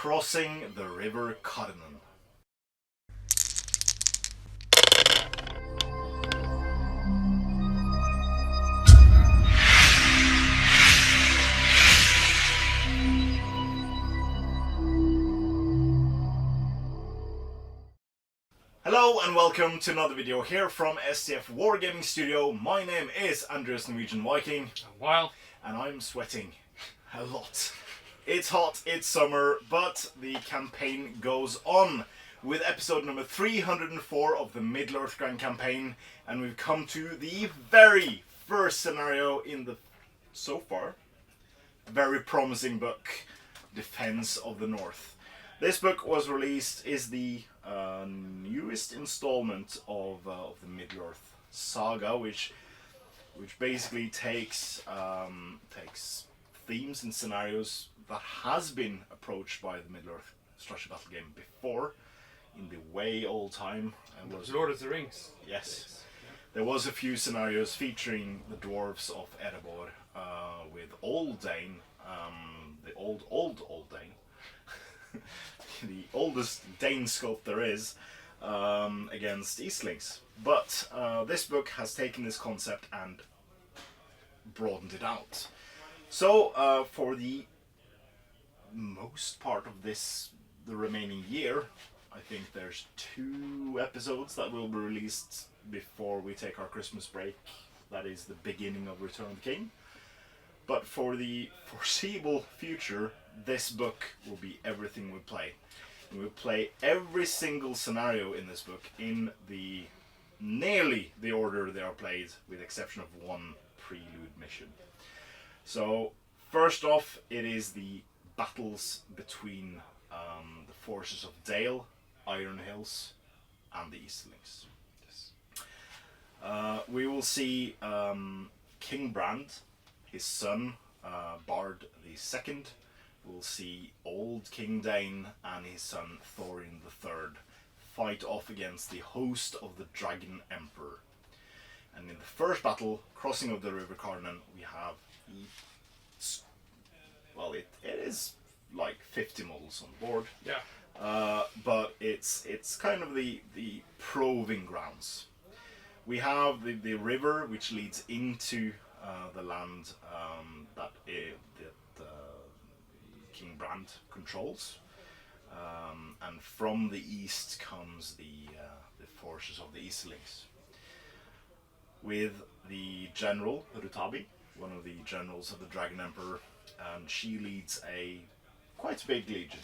crossing the river Carnen. Hello and welcome to another video here from STF Wargaming Studio. My name is Andreas Norwegian Viking. And I'm sweating a lot. It's hot, it's summer, but the campaign goes on with episode number 304 of the Middle-earth Grand Campaign, and we've come to the very first scenario in the, so far, very promising book, Defense of the North. This book was released, is the newest installment of the Middle-earth saga, which basically takes themes and scenarios that has been approached by the Middle-earth strategy battle game before, in the way old time. Lord of the Rings. Yes. There was a few scenarios featuring the dwarves of Erebor with Old Dane, the old Dane. The oldest Dane scope there is, against Eastlings. But this book has taken this concept and broadened it out. So for the most part of the remaining year, I think there's 2 episodes that will be released before we take our Christmas break. That is the beginning of Return of the King. But for the foreseeable future, this book will be everything we play. And we'll play every single scenario in this book in nearly the order they are played, with the exception of one prelude mission. So, first off, it is the battles between the forces of Dale, Iron Hills, and the Easterlings. Yes. We will see King Brand, his son, Bard II. We'll see Old King Dane and his son Thorin III fight off against the host of the Dragon Emperor. And in the first battle, crossing of the River Carnen, we have it is like 50 models on board. Yeah. But it's kind of the proving grounds. We have the river which leads into the land that King Brand controls, and from the east comes the forces of the Eastlings, with the general Rutabi, one of the generals of the Dragon Emperor, and she leads a quite big legion,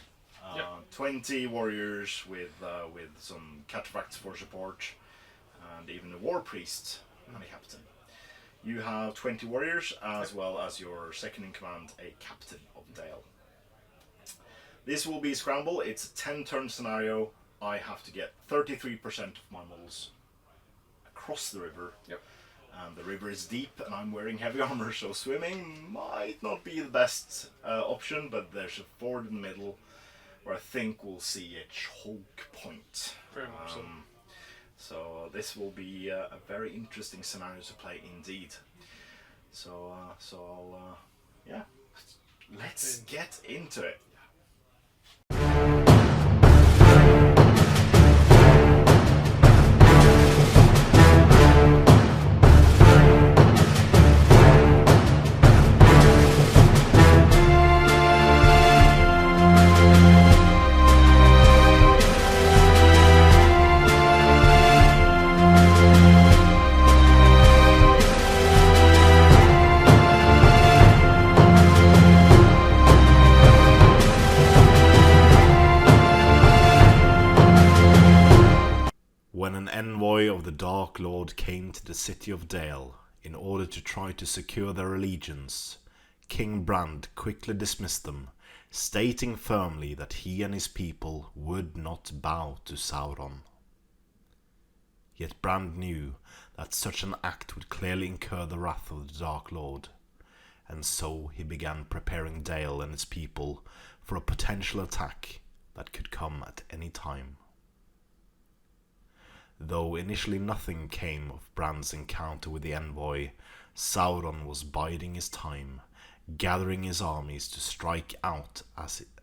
20 warriors with some cataphracts for support, and even a war priest and a captain. You have 20 warriors, as well as your second in command, a captain of Dale. This will be scramble. It's a 10-turn scenario. I have to get 33% of my models across the river. Yep. And the river is deep, and I'm wearing heavy armor, so swimming might not be the best option, but there's a ford in the middle where I think we'll see a choke point. Very much so. So this will be a very interesting scenario to play indeed. So let's get into it. When an envoy of the Dark Lord came to the city of Dale in order to try to secure their allegiance, King Brand quickly dismissed them, stating firmly that he and his people would not bow to Sauron. Yet Brand knew that such an act would clearly incur the wrath of the Dark Lord, and so he began preparing Dale and his people for a potential attack that could come at any time. Though initially nothing came of Brand's encounter with the envoy, Sauron was biding his time, gathering his armies to strike out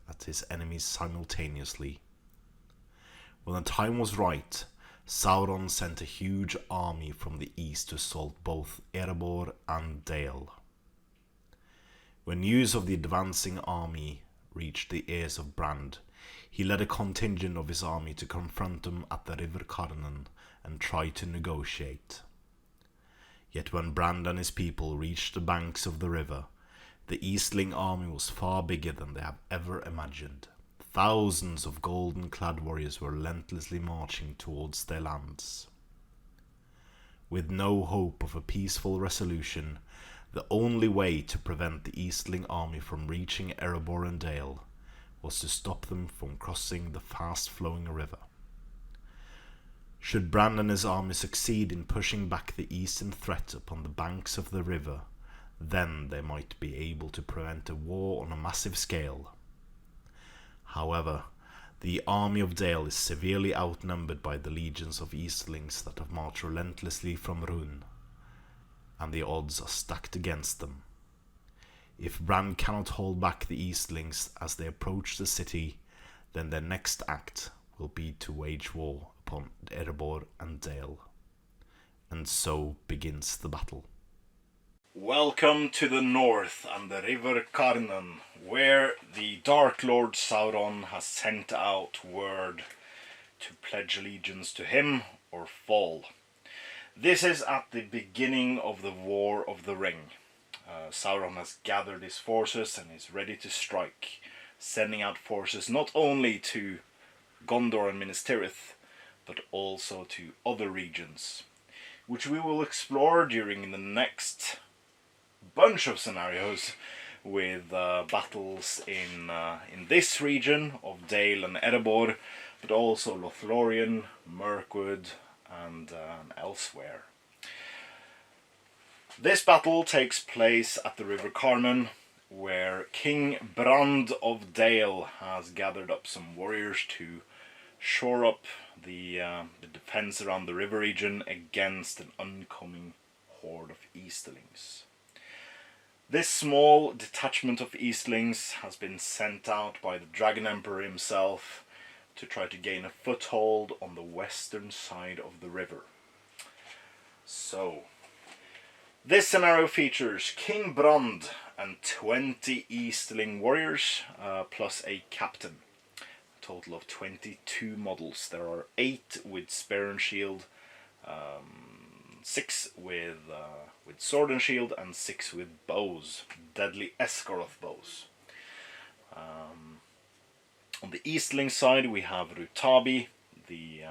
at his enemies simultaneously. When the time was right, Sauron sent a huge army from the east to assault both Erebor and Dale. When news of the advancing army reached the ears of Brand, he led a contingent of his army to confront them at the river Carnen and try to negotiate. Yet when Brand and his people reached the banks of the river, the Easterling army was far bigger than they have ever imagined. Thousands of golden-clad warriors were relentlessly marching towards their lands. With no hope of a peaceful resolution, the only way to prevent the Easterling army from reaching Erebor and Dale was to stop them from crossing the fast-flowing river. Should Brand and his army succeed in pushing back the eastern threat upon the banks of the river, then they might be able to prevent a war on a massive scale. However, the army of Dale is severely outnumbered by the legions of Easterlings that have marched relentlessly from Rhun, and the odds are stacked against them. If Brand cannot hold back the Easterlings as they approach the city, then their next act will be to wage war upon Erebor and Dale. And so begins the battle. Welcome to the north and the river Carnen, where the Dark Lord Sauron has sent out word to pledge allegiance to him or fall. This is at the beginning of the War of the Ring. Sauron has gathered his forces and is ready to strike, sending out forces not only to Gondor and Minas Tirith, but also to other regions, which we will explore during the next bunch of scenarios with battles in this region of Dale and Erebor, but also Lothlorien, Mirkwood, and elsewhere. This battle takes place at the River Carnen, where King Brand of Dale has gathered up some warriors to shore up the defense around the river region against an oncoming horde of Easterlings. This small detachment of Eastlings has been sent out by the Dragon Emperor himself to try to gain a foothold on the western side of the river. So, this scenario features King Brand and 20 Easterling warriors, plus a captain. A total of 22 models. There are 8 with spear and shield, 6 with sword and shield, and 6 with bows, deadly Esgaroth bows. On the Eastling side we have Rutabi, the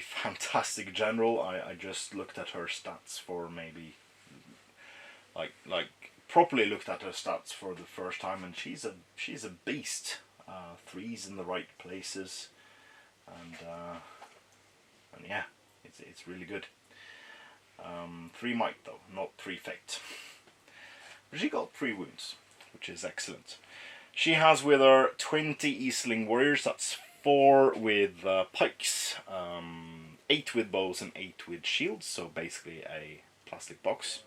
fantastic general. I just looked at her stats for maybe like properly looked at her stats for the first time, and she's a beast. 3s in the right places, and yeah, it's really good. 3 might though, not 3 fate. But she got 3 wounds, which is excellent. She has with her 20 Eastling warriors. That's 4 with pikes, 8 with bows, and 8 with shields. So basically a plastic box.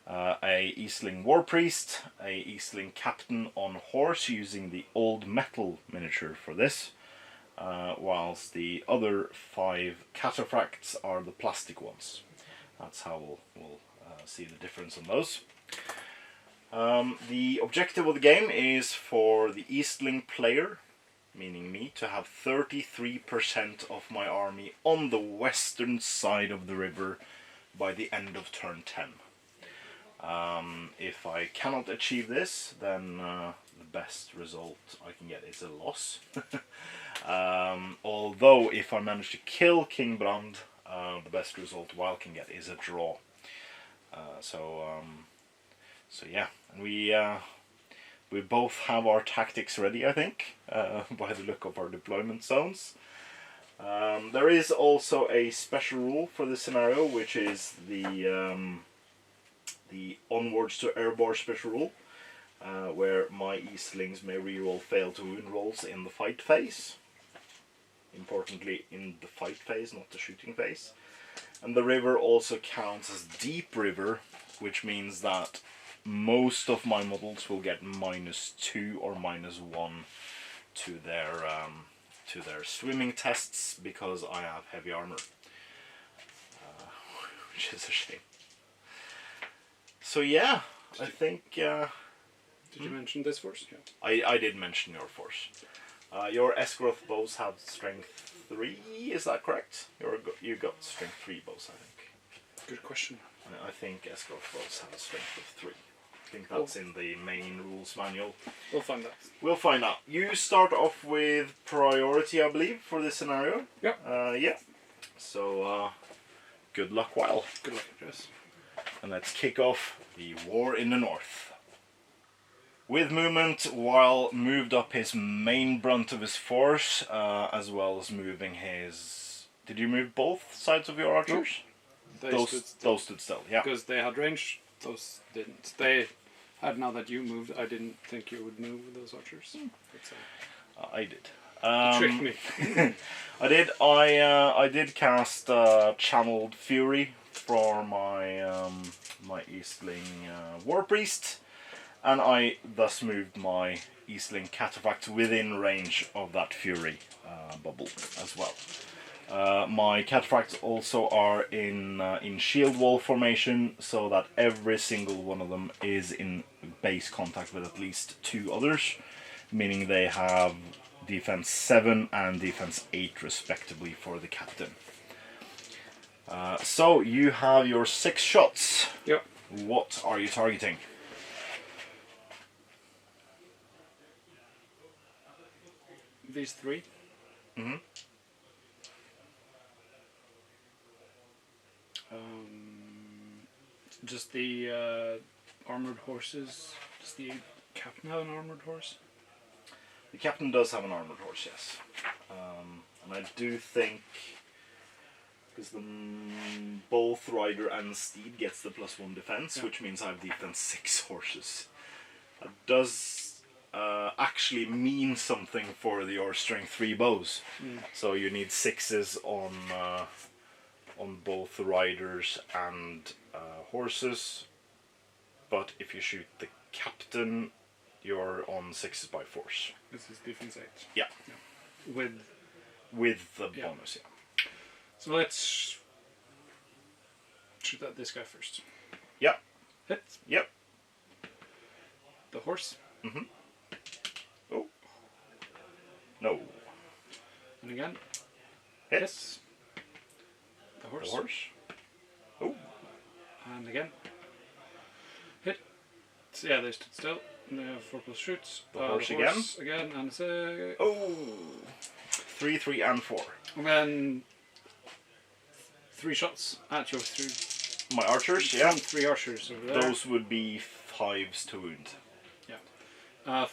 A Eastling war priest, a Eastling captain on horse using the old metal miniature for this. Whilst the other 5 cataphracts are the plastic ones. That's how we'll see the difference on those. The objective of the game is for the Eastling player, meaning me, to have 33% of my army on the western side of the river by the end of turn 10. If I cannot achieve this, then the best result I can get is a loss. Although if I manage to kill King Brand, the best result I can get is a draw. So yeah, and we both have our tactics ready, I think, by the look of our deployment zones. There is also a special rule for this scenario, which is the Onwards to Erebor special rule, where my Eastlings may reroll fail to wound rolls in the fight phase. Importantly, in the fight phase, not the shooting phase. And the river also counts as deep river, which means that most of my models will get -2 or -1 to their swimming tests because I have heavy armor, which is a shame. So yeah, I think. Did you mention this force? Yeah. I did mention your force. Your Esgroth bows have strength 3, is that correct? You got strength 3 bows, I think. Good question. I think Esgroth bows have a strength of 3. I think that's in the main rules manual. We'll find out. We'll find out. You start off with priority, I believe, for this scenario. Yeah. Yeah. So, good luck, Weil. Good luck, Jess. And let's kick off the war in the north. With movement, Weil moved up his main brunt of his force, as well as moving his... Did you move both sides of your archers? No. Those stood still, yeah. Because they had range, those didn't. They had, now that you moved, I didn't think you would move with those archers. I did. You tricked me. I did. I did cast Channeled Fury for my Easterling War Priest, and I thus moved my Easterling Cataphract within range of that Fury bubble as well. My Cataphracts also are in shield wall formation, so that every single one of them is in base contact with at least 2 others, meaning they have defense 7 and defense 8 respectively for the captain. So you have your 6 shots. Yep. What are you targeting? These 3. Mm-hmm. Just the armored horses. Does the captain have an armored horse? The captain does have an armored horse, yes. And I do think, because both rider and steed gets the +1 defense, which means I have defense 6 horses. That does actually mean something for your strength 3 bows. So you need 6s on both riders and horses, but if you shoot the captain, you're on 6s by force. This is defense 8. Yeah. With the bonus, yeah. So let's shoot at this guy first. Yeah. Hit. Yep. The horse. Mm-hmm. Oh. No. And again. Hits. The horse. The horse. Oh. And again. Hit. So yeah, they stood still. And they have 4+ shoots. The horse again. Again, and say. Oh. 3, 3, and 4. And then 3 shots at your 3. My archers, yeah. 3 archers over there. Those would be 5s to wound. Yeah.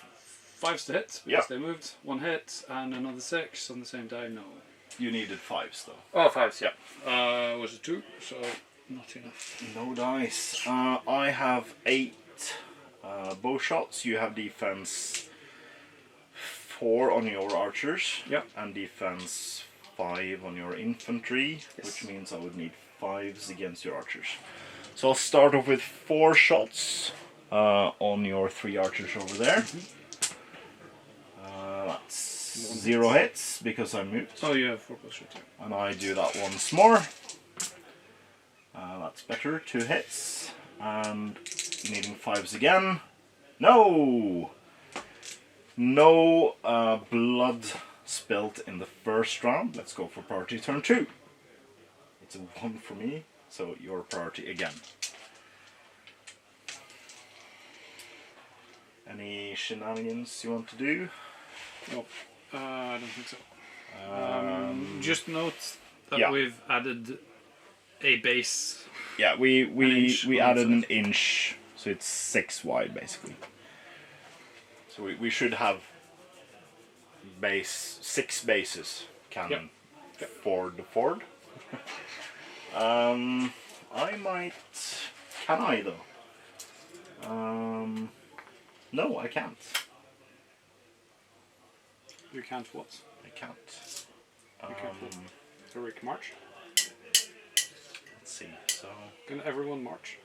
5s to hit, because Yeah. they moved. 1 hit, and another 6 on the same die, no. You needed 5s though. Oh, 5s, yeah. Was it 2, so not enough. No dice. I have 8 bow shots. You have defense 4 on your archers. Yeah. And defense 5 on your infantry, Yes. which means I would need 5s against your archers. So I'll start off with 4 shots on your 3 archers over there. That's 0 hits because I moved. Oh, you have 4+ shoots. And I do that once more. That's better. 2 hits. And needing 5s again. No! No blood spilt in the first round. Let's go for priority turn 2. It's a 1 for me, so your priority again. Any shenanigans you want to do? No, I don't think so. Just note that yeah. we've added a base. Yeah, we on added the an inch, so it's 6 wide basically. So we should have 6 bases. Cannon. Yep. Ford. I might. Can I though? No, I can't. You can't what? I can't. You can't what? Heroic march? Let's see. So Can everyone march?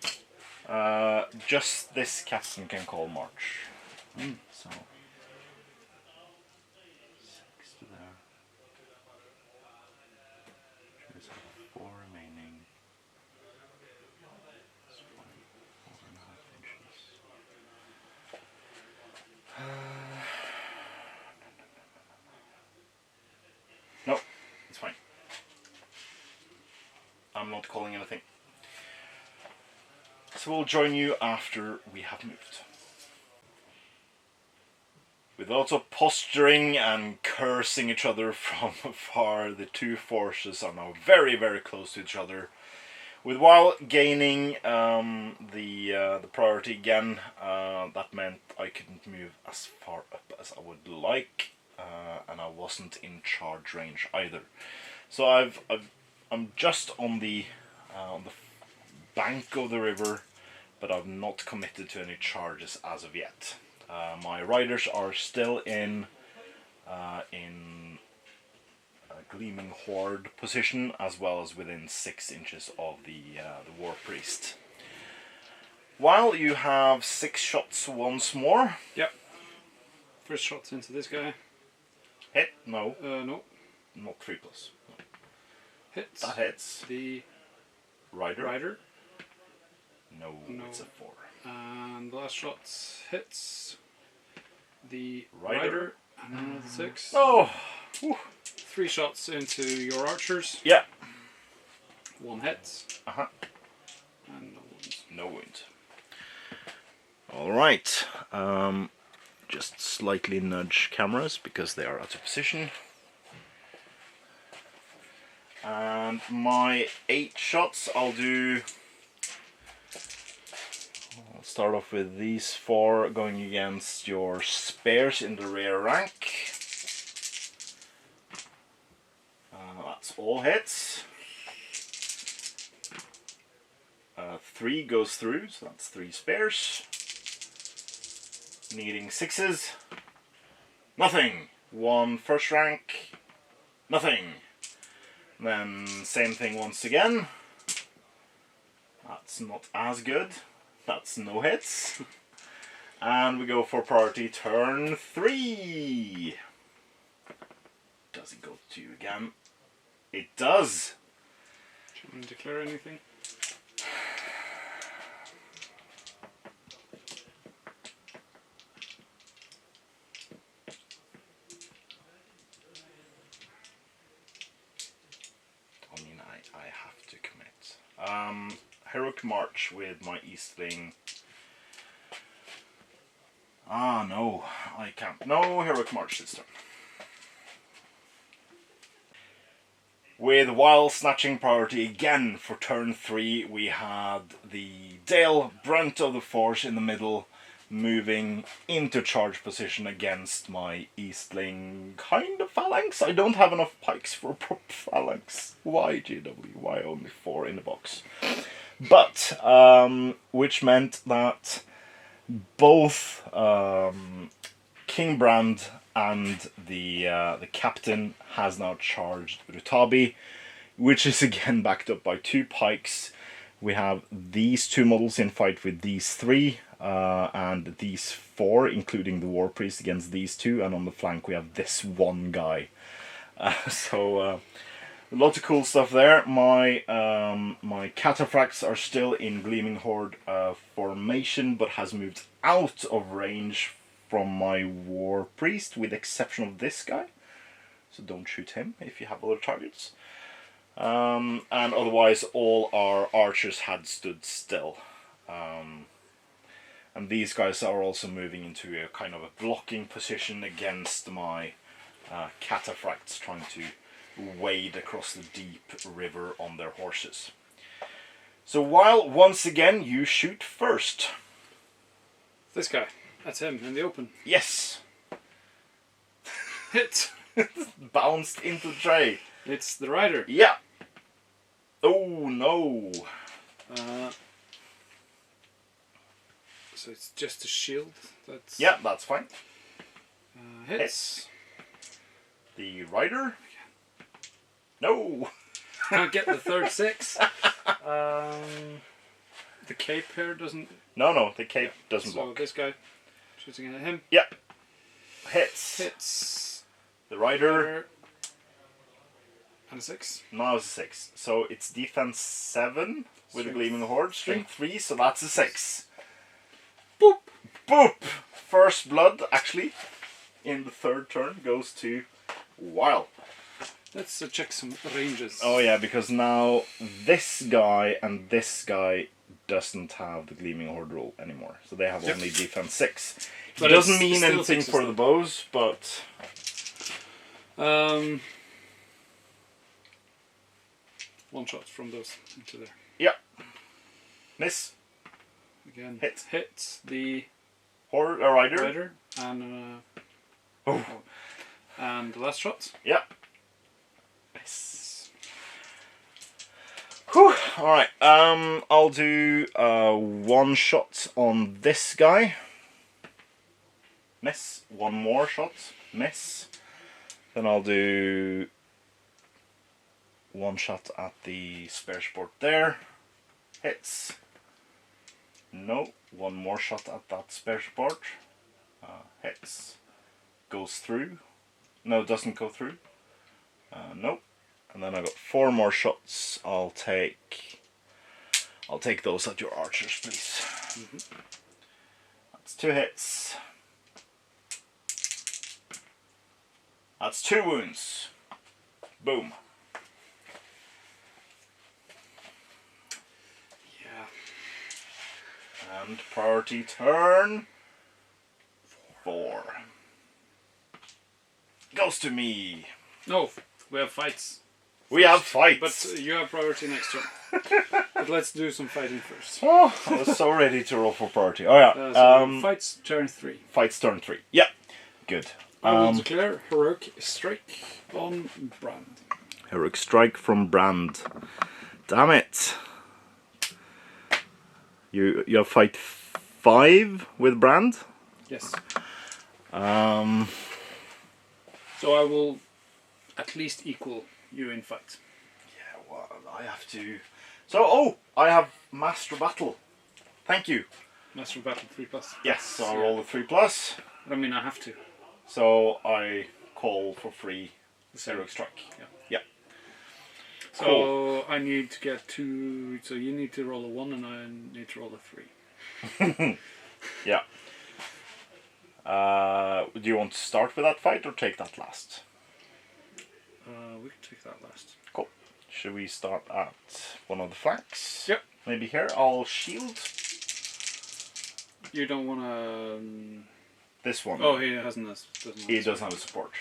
Just this captain can call March. So 6 to there. There's 4 remaining. That's 4.5 inches. No, it's fine. I'm not calling anything. So we'll join you after we have moved. With lots of posturing and cursing each other from afar, the two forces are now very, very close to each other. While gaining the priority again, that meant I couldn't move as far up as I would like, and I wasn't in charge range either. So I'm just on the bank of the river, but I've not committed to any charges as of yet. My riders are still in Gleaming Horde position, as well as within 6 inches of the War Priest. While you have 6 shots once more. Yep. First shot's into this guy. Hit? No. No. Not 3+. No. Hits. That hits. The Rider? No, No. it's a 4. And the last shot hits the Rider. And another 6. Oh! 3 shots into your archers. Yeah. 1 hit. Uh-huh. And no wounds. No wound. Alright. Just slightly nudge cameras because they are out of position. And my 8 shots, I'll start off with these 4 going against your spears in the rear rank. That's all hits. 3 goes through, so that's 3 spears. Needing 6s. Nothing. 1 first rank. Nothing. Then same thing once again. That's not as good. That's no hits. And we go for priority turn 3. Does it go to you again? It does. Do you want to declare anything? I mean, I have to commit. Heroic March with my Easterling. No, I can't. No Heroic March this turn. With while snatching priority again for turn 3, we had the Dale, brunt of the force in the middle, moving into charge position against my Eastling kind of phalanx. I don't have enough pikes for a proper phalanx. Why, GW? Why only 4 in the box? But, which meant that both King Brand and the captain has now charged Rutabi, which is again backed up by 2 pikes. We have these 2 models in fight with these 3, and these 4, including the War Priest against these 2, and on the flank we have this 1 guy. So lots of cool stuff there. My cataphracts are still in Gleaming Horde formation, but has moved out of range from my War Priest, with exception of this guy. So don't shoot him if you have other targets. And otherwise all our archers had stood still. And these guys are also moving into a kind of a blocking position against my cataphracts, trying to wade across the deep river on their horses. So while once again you shoot first. This guy. That's him in the open. Yes. Hit. Bounced into the tray. It's the rider. Yeah. Oh no. So it's just a shield. That's Yeah, that's fine. hits. The rider. No. Can't get the third 6. The cape here doesn't. No, the cape doesn't So block. this guy shooting at him. Yeah. Hits. Hits. The rider. And a 6. Now it's a 6. So it's defense 7 with a Strength Gleaming Horde. Strength 3, so that's a 6. Boop! Boop! First blood, actually, in the third turn goes to Wild. Let's check some ranges. Oh yeah, because now this guy and this guy doesn't have the Gleaming Horde rule anymore. So they have only defense 6. But It doesn't it's mean still anything sixes for though. the bows, but... One shot from those into there. Yeah. Miss. Again. Hit. Hit the Rider. rider and and the last shot. Yeah. Miss. Whew. Alright, I'll do one shot on this guy. Miss. One more shot. Miss. Then I'll do one shot at the spare sport there. Hits. No. One more shot at that spare sport. Hits. Goes through. No, doesn't go through. Nope. And then I got 4 more shots. I'll take those at your archers, please. That's 2 hits. That's 2 wounds. Boom. Yeah. And priority turn 4. Goes to me. No, we have fights. We have fights. But you have priority next turn. But let's do some fighting first. Oh, I was so ready to roll for priority. Oh yeah. So fights turn 3. Fights turn 3. Yeah. Good. I will declare heroic strike on Brand. Heroic strike from Brand. Damn it. You have fight 5 with Brand. Yes. So I will at least equal you in fight. Yeah, well, I have to. So I have Master Battle. Thank you. Master Battle 3+. Yes, so I'll roll a 3+. I mean, I have to. So I call for free heroic strike. Yeah. So Cool. I need to get 2. So you need to roll a 1 and I need to roll a 3. Yeah. Do you want to start with that fight or take that last? We can take that last. Cool. Should we start at one of the flanks? Yep. Maybe here. I'll shield You don't want to. this one. Oh, he hasn't. He doesn't have a support.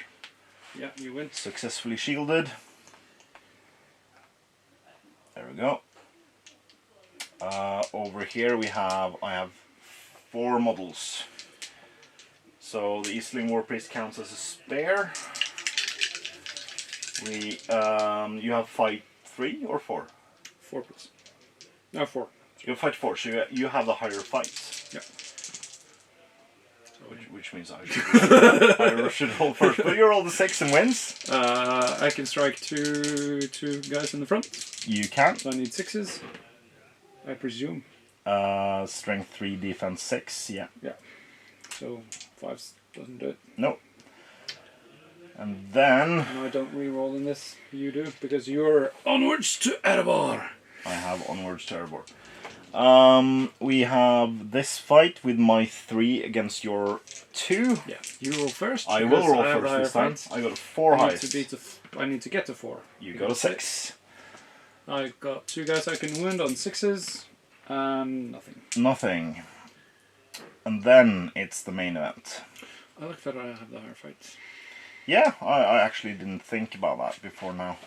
Yeah, you win. Successfully shielded. There we go. Over here I have 4 models. So the Easterling War Priest counts as a spare. You have fight 3 or 4? 4+. No, 4. You have fight 4, so you have the higher fights. Yeah. Which means I should roll first. But you roll the 6 and wins. I can strike two guys in the front. You can. So I need 6s, I presume. Strength 3, defense 6. Yeah. Yeah. So 5s doesn't do it. No. And then And I don't re-roll in this. You do because you're onwards to Erebor. I have onwards to Erebor. We have this fight with my 3 against your 2. Yeah. You roll first. I will because roll I have first higher this time. fights. I got a 4 I need highest. to beat I need to get to 4. You got a 6. I got 2 guys I can wound on 6s, and nothing. Nothing. And then it's the main event. I like that I have the higher fights. Yeah, I actually didn't think about that before now.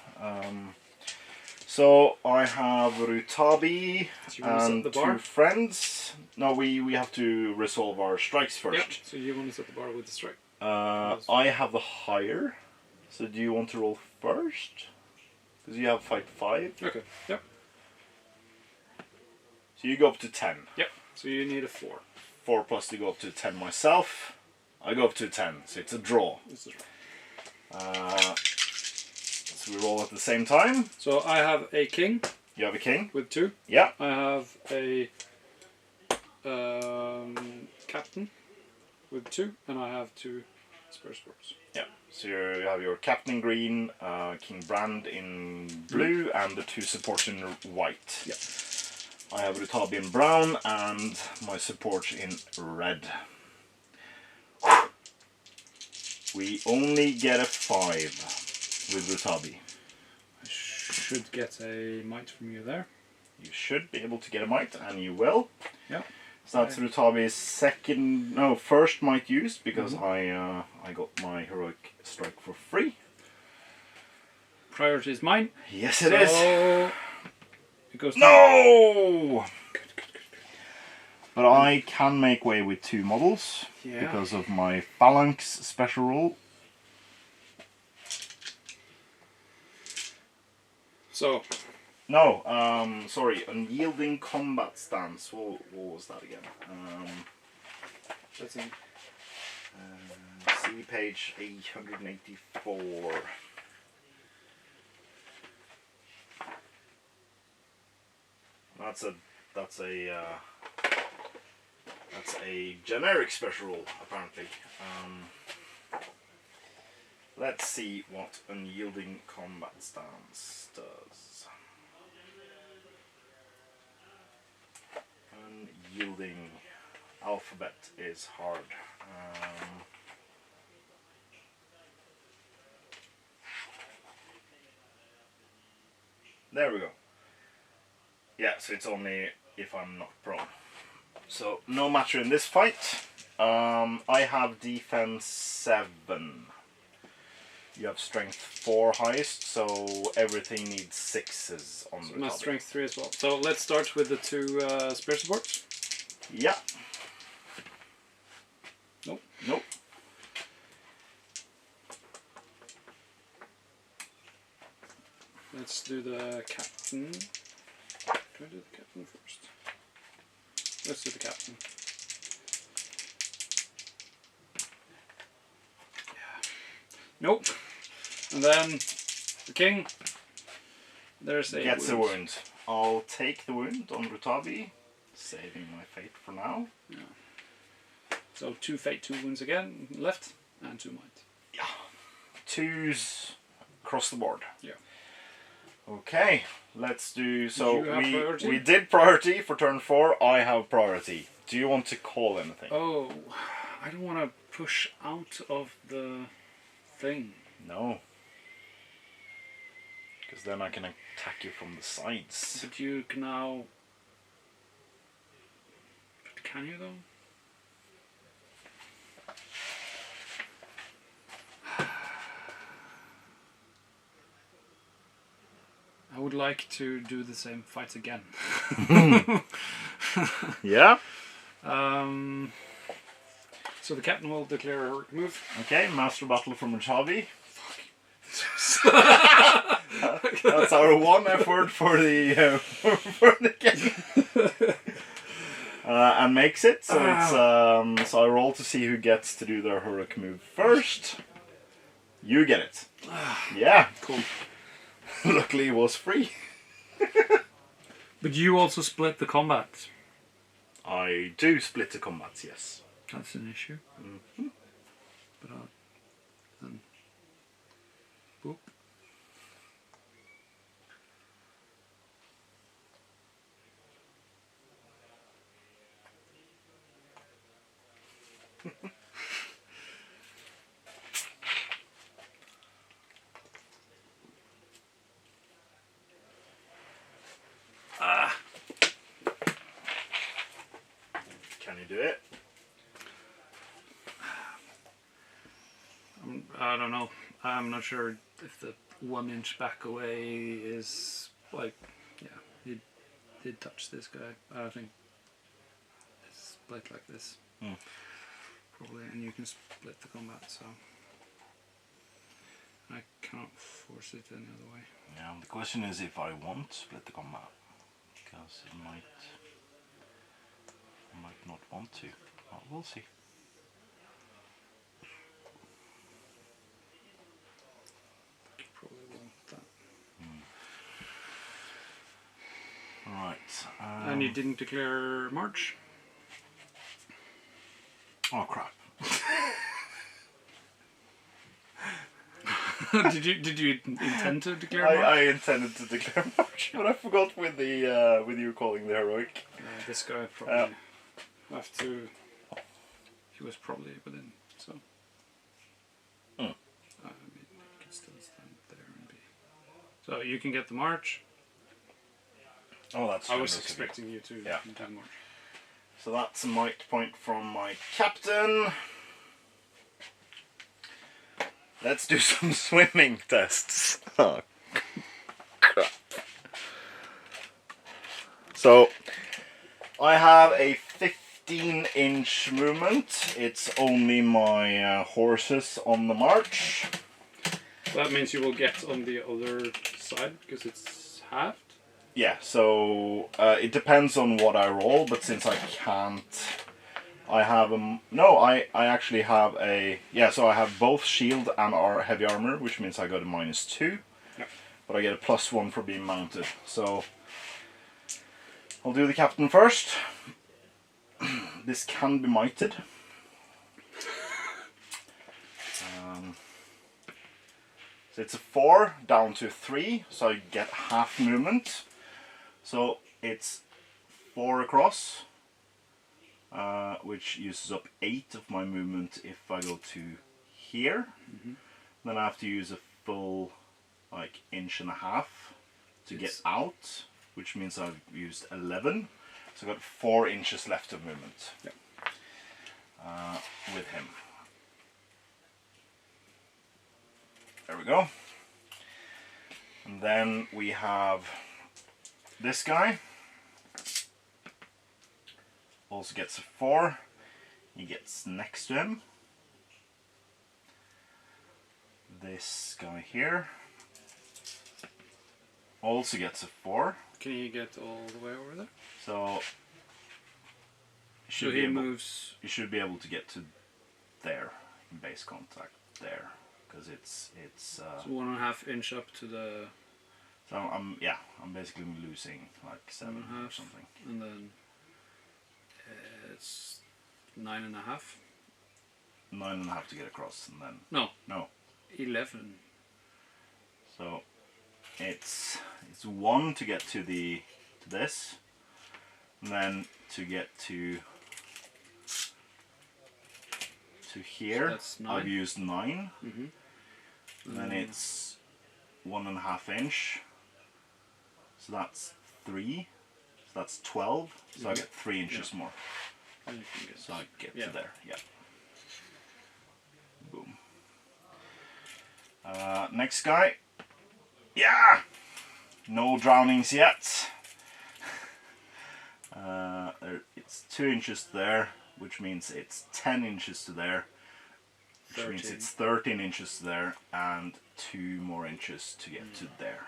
So I have Rutabi So you want to set and the 2 bar? friends. No, we have to resolve our strikes first. Yeah. So you want to set the bar with the strike. I have the higher. So do you want to roll first? Because you have fight 5. Okay. Yep. So you go up to 10. Yep. So you need a 4. 4 plus to go up to 10 myself. I go up to 10, so it's a draw. This is right. So we roll at the same time. So I have a king You have a king. with 2. Yeah. I have a captain with 2, and I have 2 spare sports. Yeah. So you have your captain in green, King Brand in blue, and the 2 supports in white. Yeah. I have Rutabi in brown and my support in red. We only get a 5 with Rutabi. I should get a might from you there. You should be able to get a might, and you will. Yeah. So that's Rutabi's first might used, because I got my heroic strike for free. Priority is mine. Yes, it is. It goes no! But I can make way with 2 models because of my phalanx special rule. So. No, sorry, unyielding combat stance. What was that again? That's in. See page 884. That's a generic special rule, apparently. Let's see what unyielding combat stance does. Unyielding alphabet is hard. There we go. Yeah, so it's only if I'm not prone. So no matter in this fight. I have defense 7. You have strength 4 highest, so everything needs 6s on the my top. strength 3 as well. So let's start with the 2 spare supports. Yeah. Nope. Nope. Let's do the captain. Can I do the captain first? Let's do the captain. Yeah. Nope. And then the king. There's a Gets a wound. I'll take the wound on Rutabi, saving my fate for now. Yeah. So 2 fate, 2 wounds again left, and 2 might. Yeah. 2s across the board. Yeah. Okay, let's do. So You have priority? we did priority for turn 4. I have priority. Do you want to call anything? Oh, I don't want to push out of the thing. No. Because then I can attack you from the sides. But you can now. But can you though? I would like to do the same fight again. Yeah. So the captain will declare a move. Okay, master battle from Rutabi. That's our one effort for the game. And makes it. So it's so I roll to see who gets to do their heroic move first. You get it. Yeah. Cool. Luckily it was free. But you also split the combat. I do split the combats, yes. That's an issue. Mm-hmm. But then. Boop. Can you do it? I don't know. I'm not sure if the 1 inch back away is like, yeah, he did touch this guy. I don't think it's split like this. Probably, and you can split the combat, so I can't force it any other way. Yeah, the question is if I want to split the combat. Because it might not want to. Well, we'll see. Probably want that. Right. And you didn't declare March? Oh crap. Did you intend to declare march? I intended to declare march, but I forgot with you calling the heroic. This guy probably have to. He was probably within, so. I mean, you can still stand there and be. So you can get the march. Oh, that's. I was expecting you to do march. So that's a might point from my captain. Let's do some swimming tests. Oh, crap. So, I have a 15-inch movement. It's only my horses on the march. That means you will get on the other side because it's halved. Yeah, so it depends on what I roll, but since I can't, I have a... No, I actually have a... Yeah, so I have both shield and heavy armor, which means I got a -2. Yeah. But I get a +1 for being mounted. So I'll do the captain first. This can be mighted. So it's a 4 down to 3, so I get half movement. So it's 4 across, which uses up 8 of my movement if I go to here. Then I have to use a full like 1.5 inches to get out, which means I've used 11. So I've got 4 inches left of movement with him. There we go. And then we have this guy. Also gets a 4. He gets next to him. This guy here also gets a 4. Can you get all the way over there? So he moves. You should be able to get to there in base contact there, because it's so 1.5 inch up to the. So I'm basically losing like 7 or something. And then it's 9.5. 9.5 to get across, and then no 11. So it's 1 to get to this, and then to get to here. So that's 9. I've used 9. And then it's 1.5 inch. So that's 3. So that's 12. So I get 3 inches more. So I get to there. Yeah. Boom. Next guy. Yeah! No drownings yet. It's 2 inches there, which means it's 10 inches to there. Which means it's 13 inches there, and 2 more inches to get to there.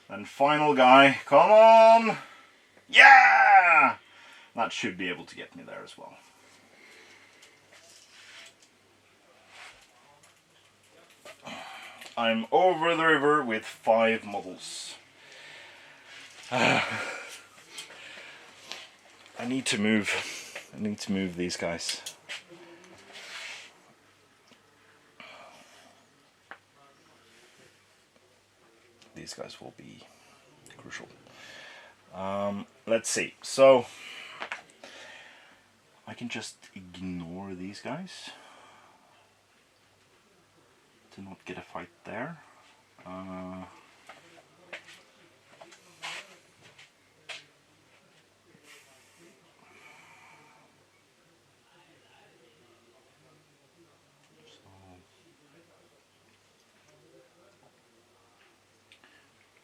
Then final guy, come on! Yeah! That should be able to get me there as well. I'm over the river with 5 models. I need to move. I need to move these guys. These guys will be crucial. Let's see. So I can just ignore these guys to not get a fight there.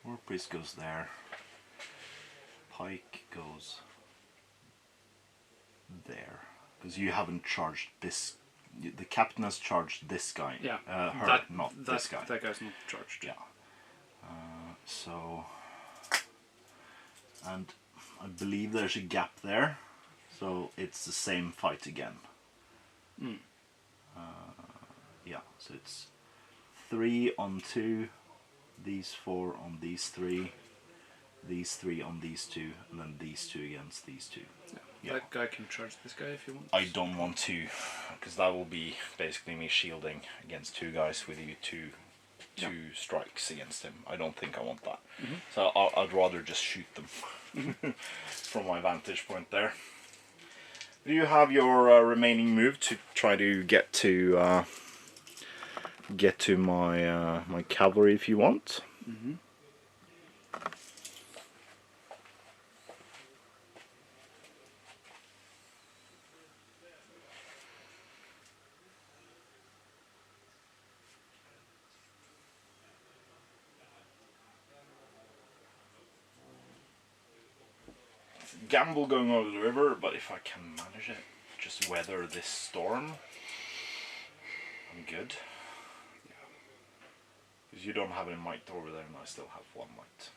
War Priest goes there. Pike goes there, because you haven't charged this. The captain has charged this guy. Yeah. Not this guy. That guy's not charged. Yeah. So, and I believe there's a gap there, so it's the same fight again. Yeah. So it's 3 on 2. These 4 on these 3, these 3 on these 2, and then these 2 against these 2. Yeah. Yeah. That guy can charge this guy if you want. I don't want to, because that will be basically me shielding against two guys with you two strikes against him. I don't think I want that. So I'd rather just shoot them from my vantage point there. Do you have your remaining move to try to get to my my cavalry if you want? Gamble going over the river, but if I can manage it, just weather this storm, I'm good. Because you don't have any might over there, and I still have one might.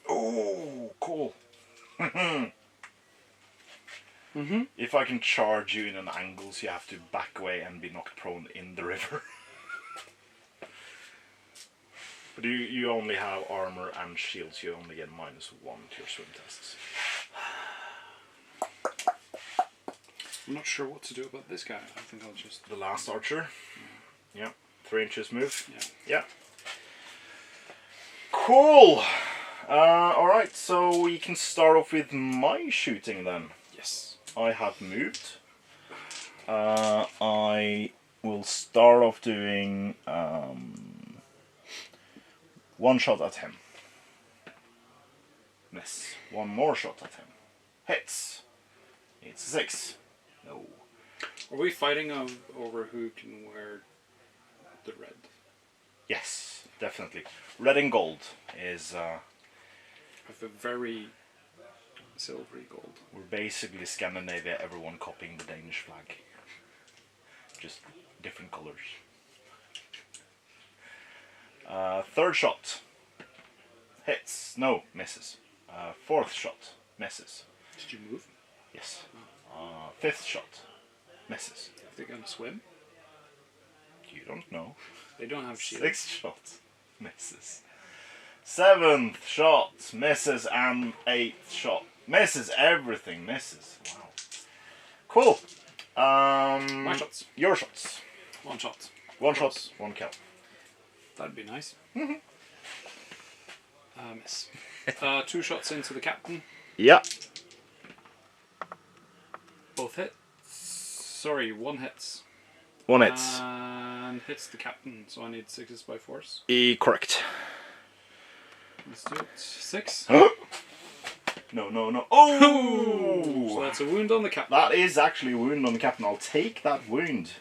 Oh, cool. If I can charge you in an angle, so you have to back away and be knocked prone in the river. But you only have armor and shields, you only get -1 to your swim tests. I'm not sure what to do about this guy. I think I'll just... The last archer? Yeah. 3 inches move? Yeah. Yeah. Cool! Alright, so we can start off with my shooting then. Yes. I have moved. I will start off doing... 1 shot at him. Miss. 1 more shot at him. Hits. It's 6. No. Are we fighting over who can wear the red? Yes, definitely. Red and gold is... With a very silvery gold. We're basically Scandinavia, everyone copying the Danish flag. Just different colors. 3rd shot. Hits. No, misses. 4th shot. Misses. Did you move? Yes. 5th shot. Misses. Are they gonna swim? You don't know. They don't have shields. 6th shot. Misses. 7th shot. Misses. And 8th shot. Misses. Everything misses. Wow. Cool. My shots. Your shots. 1 shot. 1 shot. 1 kill. That'd be nice. Miss. 2 shots into the captain. Yeah. Both hits. Sorry, 1 hits. 1 hits. And hits the captain, so I need 6s by force. Correct. Let's do it. 6. No, no, no. Oh! So that's a wound on the captain. That is actually a wound on the captain. I'll take that wound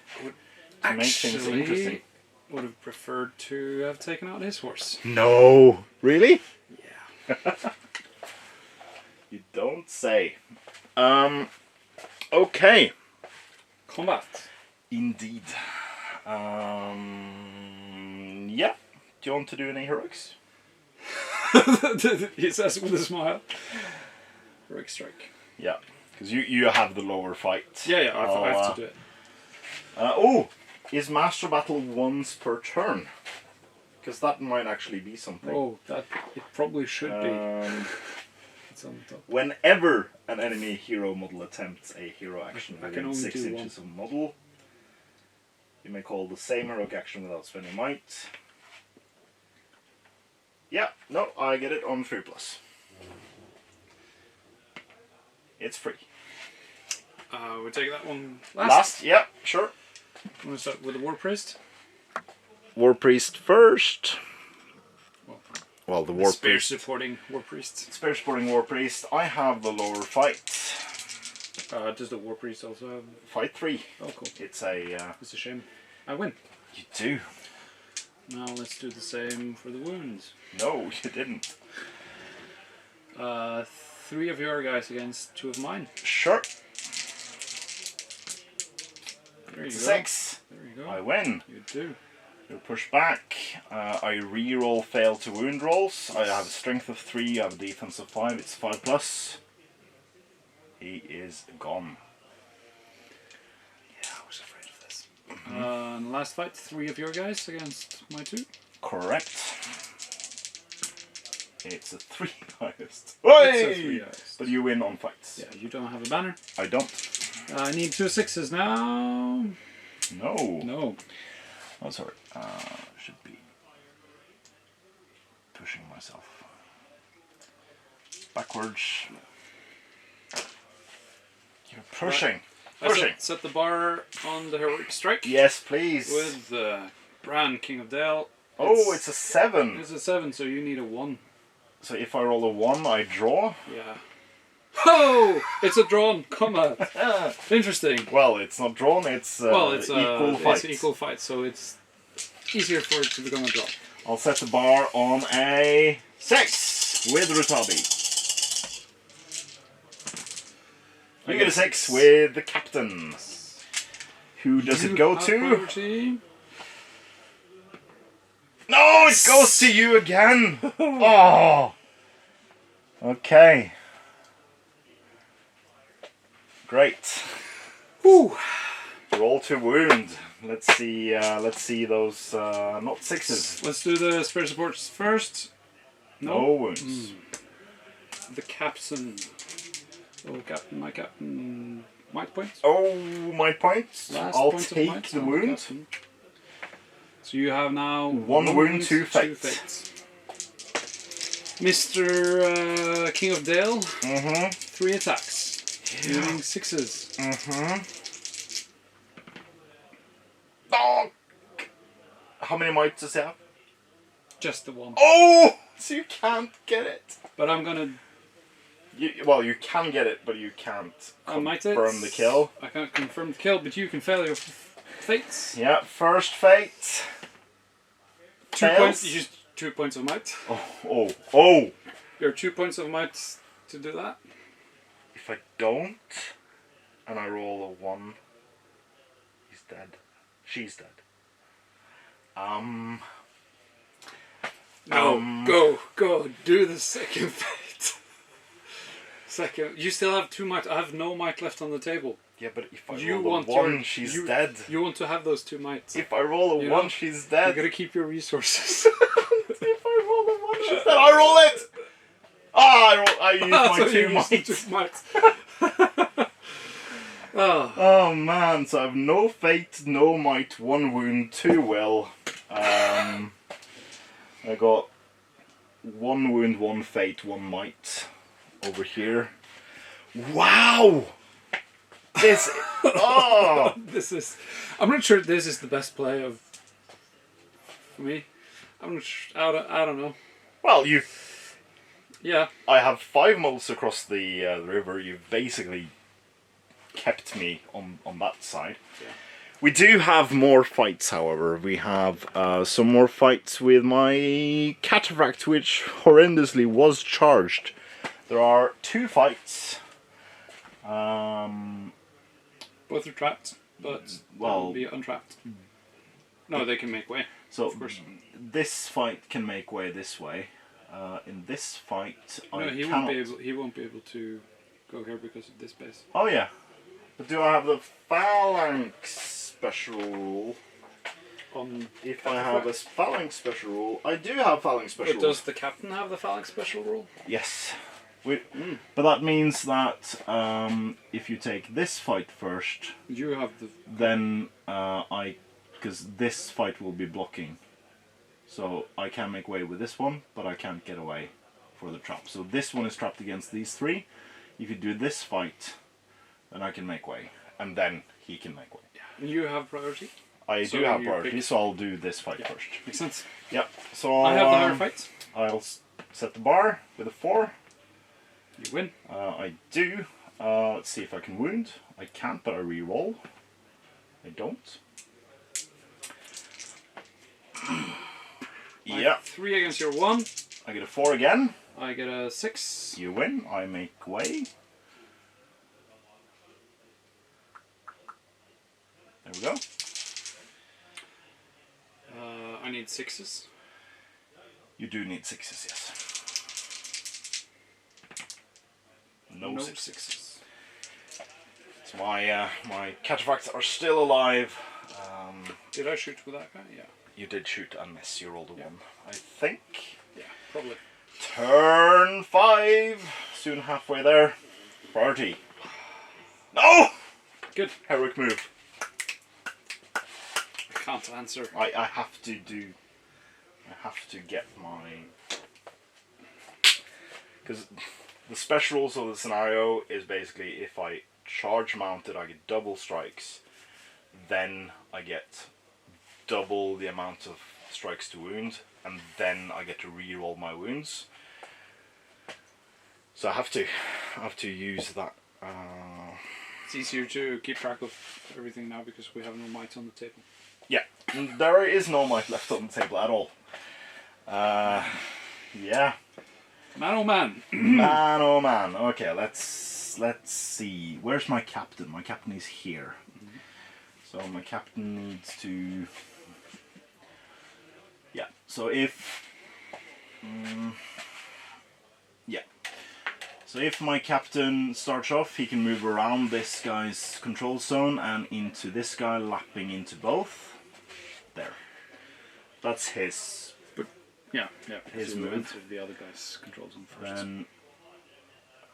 to make things interesting. Would have preferred to have taken out his horse. No! Really? Yeah. You don't say. Okay. Combat. Indeed. Yeah. Do you want to do any heroics? He says with a smile. Heroic strike. Yeah. Because you have the lower fight. Yeah, I have to do it. Oh! Is Master Battle once per turn? Because that might actually be something. Oh, it probably should be. It's on the top. Whenever an enemy hero model attempts a hero action I can within only 6 do inches of model, you may call the same heroic action without spending might. Yeah, no, I get it on 3+. It's free. We take that one Last? Yeah, sure. I'm going to start with the War Priest. War Priest first. Well, the War Spear Priest. supporting War Priest. Spear supporting War Priest. I have the lower fight. Does the War Priest also have... Fight 3. Oh, cool. It's a... It's a shame. I win. You do. Now let's do the same for the wounds. No, you didn't. 3 of your guys against 2 of mine. Sure. There you go. 6. There you go. I win. You do. You push back. I re-roll fail to wound rolls. I have a strength of 3, I have a defense of 5, it's 5+. He is gone. Yeah, I was afraid of this. And last fight, 3 of your guys against my 2. Correct. It's a 3 highest. It's a 3 highest. But you win on fights. Yeah, you don't have a banner. I don't. I need 2 6s now. No. No. Oh, sorry. Should be pushing myself backwards. You're pushing. Pushing. Set the bar on the heroic strike. Yes, please. With Bran, King of Dale. It's a 7. It's a 7, so you need a 1. So if I roll a 1, I draw. Yeah. Oh! It's a drawn combat. Interesting. Well, it's not drawn. It's equal fight. It's equal fight, so it's easier for it to become a draw. I'll set the bar on a 6 with Rutabi. You get a 6 with the captain. Who does it go to? Priority. No, it goes to you again. Oh. Okay. Great. Whew. Roll to wound. Let's see those not 6s. Let's do the spirit supports first. No wounds. The captain. Oh, captain, my captain. Might points. Oh, my points. Last I'll point of take might the on wound. captain. So you have now 1 wound, 2 fates. Mr. King of Dale. 3 attacks. Yeah. Using 6s. Oh. How many mites does he have? Just the 1. Oh! So you can't get it. But I'm gonna. You can get it, but you can't confirm the kill. I can't confirm the kill, but you can fail your fates. Yeah, first fate. 2 points. You use 2 points of might. Oh! Your 2 points of might to do that. If I don't, and I roll a 1, he's dead. She's dead. No, go, do the second fate. You still have 2 might. I have no might left on the table. Yeah, but if I You roll a want 1, she's dead. You want to have those 2 mites. If I roll a 1, she's dead. You gotta keep your resources. If I roll a 1, she's dead. I roll it! I use my 2 mites. Oh man, so I have no fate, no might, 1 wound, 2 will. I got 1 wound, 1 fate, 1 might over here. Wow! This This is. I'm not sure this is the best play of. For me. I'm not sure, I don't know. Well, Yeah. I have 5 moles across the river. You've basically kept me on that side. Yeah. We do have more fights, however. We have some more fights with my Cataract, which horrendously was charged. There are 2 fights. Both are trapped, but will be untrapped. No, they can make way. So of course. This fight can make way this way. In this fight, he won't be able to go here because of this base. Oh yeah, but do I have the phalanx special rule? If I have a phalanx special rule, I do have phalanx special rule. But does the captain have the phalanx special rule? Yes. But that means that if you take this fight first, you have the. Then because this fight will be blocking, so I can make way with this one, but I can't get away for the trap. So this one is trapped against these 3. If you do this fight, then I can make way, and then he can make way. Yeah. You have priority. I do have priority, so I'll do this fight first. Makes sense. Yeah. So I have the higher fight. I'll set the bar with a 4. You win. I do. Let's see if I can wound. I can't, but I re-roll. I don't. Yeah. 3 against your 1. I get a 4 again. I get a 6. You win. I make way. There we go. I need 6s. You do need 6s, yes. No 6s. So my cataphracts are still alive. Did I shoot with that guy? Yeah. You did shoot and miss. You rolled a 1. I think. Yeah, probably. Turn 5. Soon halfway there. Priority. No! Good. Heroic move. I can't answer. I have to do... I have to get my... Because the special rules of the scenario is basically if I charge mounted, I get double strikes. Then I get double the amount of strikes to wound. And then I get to re-roll my wounds. So I have to use that. It's easier to keep track of everything now because we have no might on the table. Yeah, there is no might left on the table at all. Yeah. Man oh man. Man oh man. Okay, let's see. Where's my captain? My captain is here. So my captain needs to... Yeah, so if... yeah. So if my captain starts off, he can move around this guy's control zone and into this guy, lapping into both. There. That's his... Yeah. His so move. enter the other guy's control zone first. Then...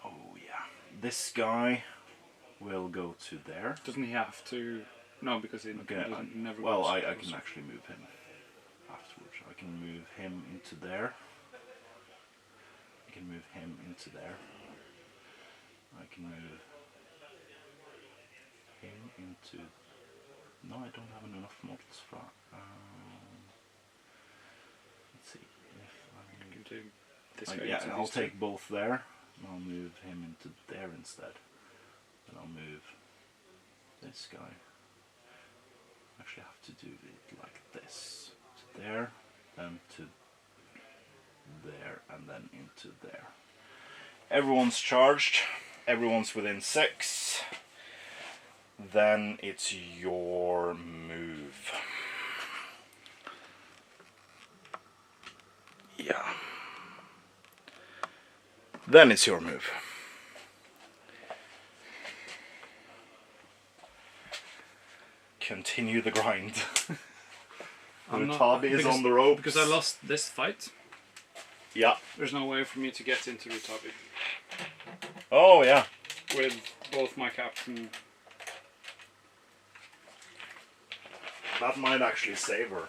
Oh yeah. This guy will go to there. Doesn't he have to... No, because he never well, goes I close. can actually move him afterwards. I can move him into there. I can move him into there. I can move him into... No, I don't have enough models for that. Let's see. If I You can do this guy yeah, into I'll these two. take both there. And I'll move him into there instead. Then I'll move this guy. Actually have to do it like this. To there, then to there, and then into there. Everyone's charged. Everyone's within 6. Then it's your move. Yeah. Then it's your move. Continue the grind. Rutabi is on the ropes. Because I lost this fight, Yeah. there's no way for me to get into Rutabi Oh yeah. with both my captain. That might actually save her.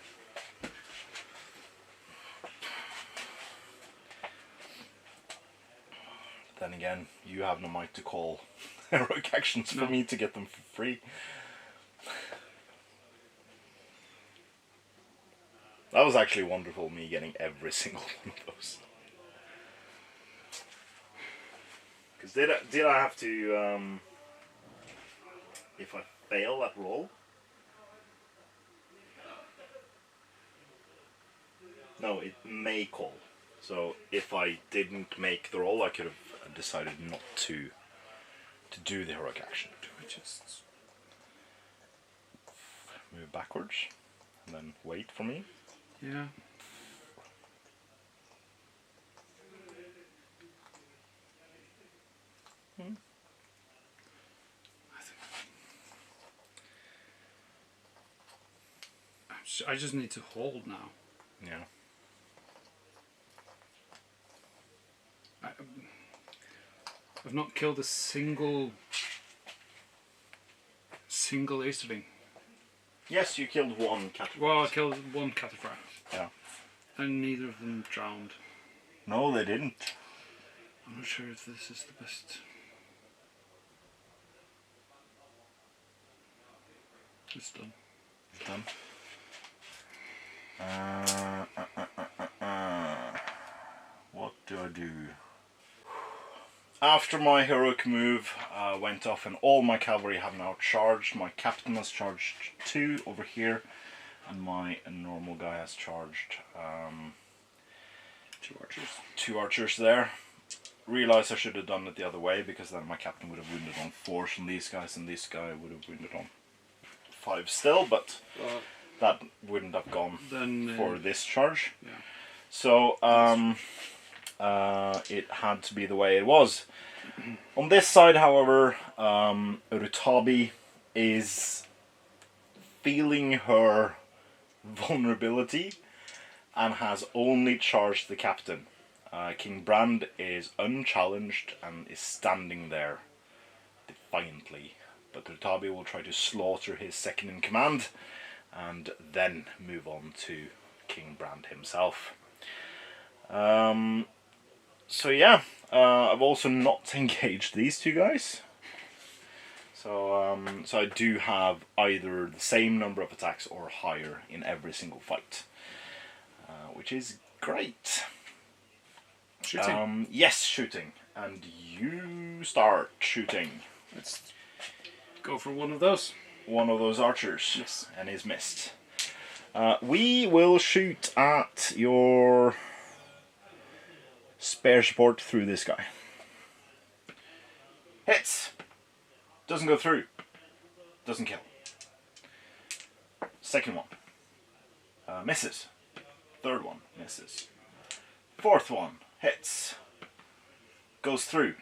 Then again, you have no might to call heroic actions for No. me to get them for free. That was actually wonderful, me getting every single one of those. Because did I have to, if I fail that roll? No, it may call. So if I didn't make the roll, I could have decided not to do the heroic action. Just Move backwards, and then wait for me. yeah. I just need to hold now. Yeah. I've not killed a single Easterling. Yes, you killed one cat. Well, I killed one cataphract. Yeah. And neither of them drowned. No, they didn't. I'm not sure if this is the best. It's done. It's done. What do I do? After my heroic move went off and all my cavalry have now charged, my captain has charged 2 over here, and my normal guy has charged 2 archers. 2 archers there. Realised I should have done it the other way, because then my captain would have wounded on 4 from these guys, and this guy would have wounded on 5 still, but that wouldn't have gone Then for this charge. yeah. So it had to be the way it was. On this side, however, Rutabi is feeling her vulnerability and has only charged the captain. King Brand is unchallenged and is standing there defiantly, but Rutabi will try to slaughter his second in command and then move on to King Brand himself. So yeah, I've also not engaged these two guys. So I do have either the same number of attacks or higher in every single fight, which is great. Shooting. Yes, shooting. And you start shooting. Let's go for one of those. One of those archers. Yes. And he's missed. We will shoot at your spare support through this guy. Hits. Doesn't go through. Doesn't kill. Second one. Misses. Third one. Misses. Fourth one. Hits. Goes through.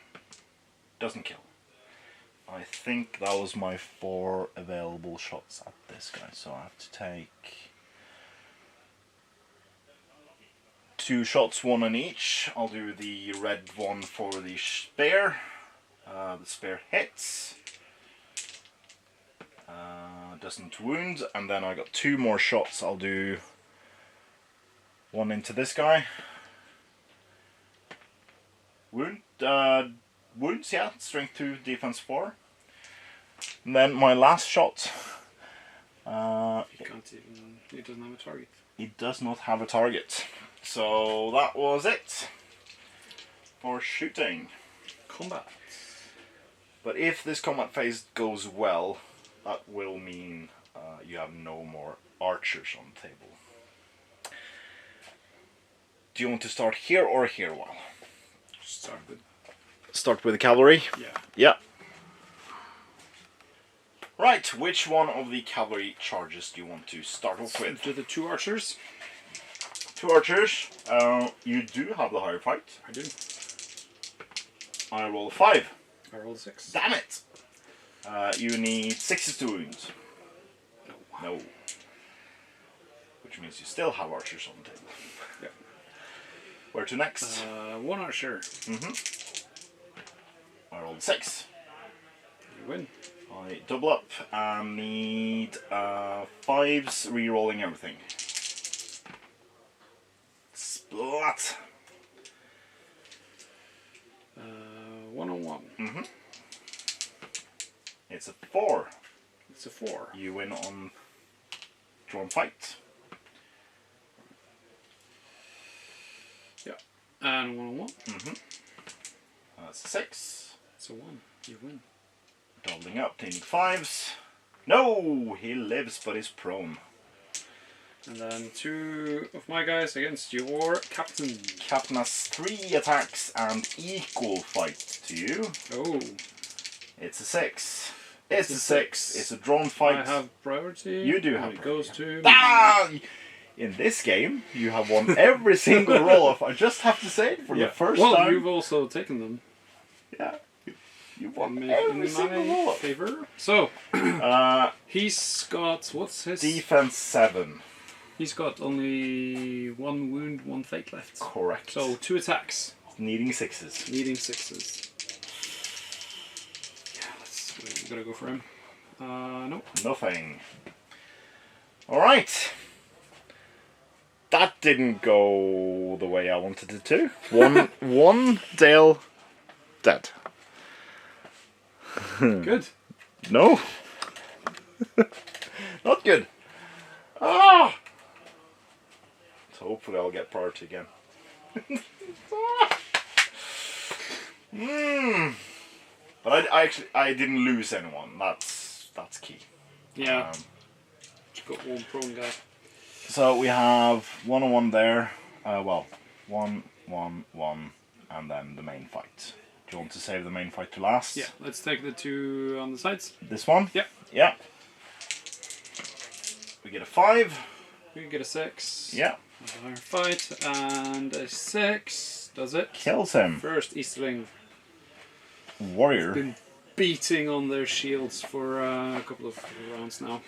Doesn't kill. I think that was my 4 available shots at this guy, so I have to take 2 shots, 1 on each. I'll do the red one for the spare. The spare hits. Doesn't wound, and then I got 2 more shots. I'll do 1 into this guy. Wounds, yeah, strength 2, defense 4. And then my last shot. He can't even. He doesn't have a target. He does not have a target. So that was it for shooting. Combat. But if this combat phase goes well, that will mean you have no more archers on the table. Do you want to start here or here, Well? Start with the cavalry? Yeah. Yeah. Right, which one of the cavalry charges do you want to start off with? Do the 2 archers. 2 archers. You do have the higher fight. I do. I roll a 5. I rolled 6. Damn it! You need 6 to wound. No. Which means you still have archers on the table. Yeah. Where to next? 1 archer. I rolled 6. You win. I double up and need 5s, re-rolling everything. Splat! 1 on 1. It's a 4. It's a 4. You win on drawn fight. Yeah. And 1 on 1. That's a 6. It's a 1. You win. Doubling up, taking 5s. No! He lives but is prone. And then 2 of my guys against your captain. Captain has 3 attacks and equal fight to you. Oh. It's a 6. It's a 6. It's a drawn fight. I have priority. You do have It goes to... Ah! In this game, you have won every single roll-off. I just have to say it for the first time. Well, you've also taken them. Yeah. You've won In every single my roll-off. favor. So, he's got... What's his... Defense 7. He's got only 1 wound, 1 fate left. Correct. So 2 attacks. Needing 6s. Needing 6s. Yeah, we gotta go for him. No. Nothing. Alright. That didn't go the way I wanted it to. One Dale dead. Good. No. Not good. Ah! So hopefully I'll get priority again. But I didn't lose anyone. That's key. Yeah. Just got 1 prone guy. So we have 1 on 1 there. Well, 1, 1, 1, and then the main fight. Do you want to save the main fight to last? Yeah, let's take the 2 on the sides. This one? Yeah. Yeah. We get a 5. We get a 6. Yeah. Another fight, and a 6. Does it? Kills him. First Easterling. Warrior. Been beating on their shields for a couple of rounds now.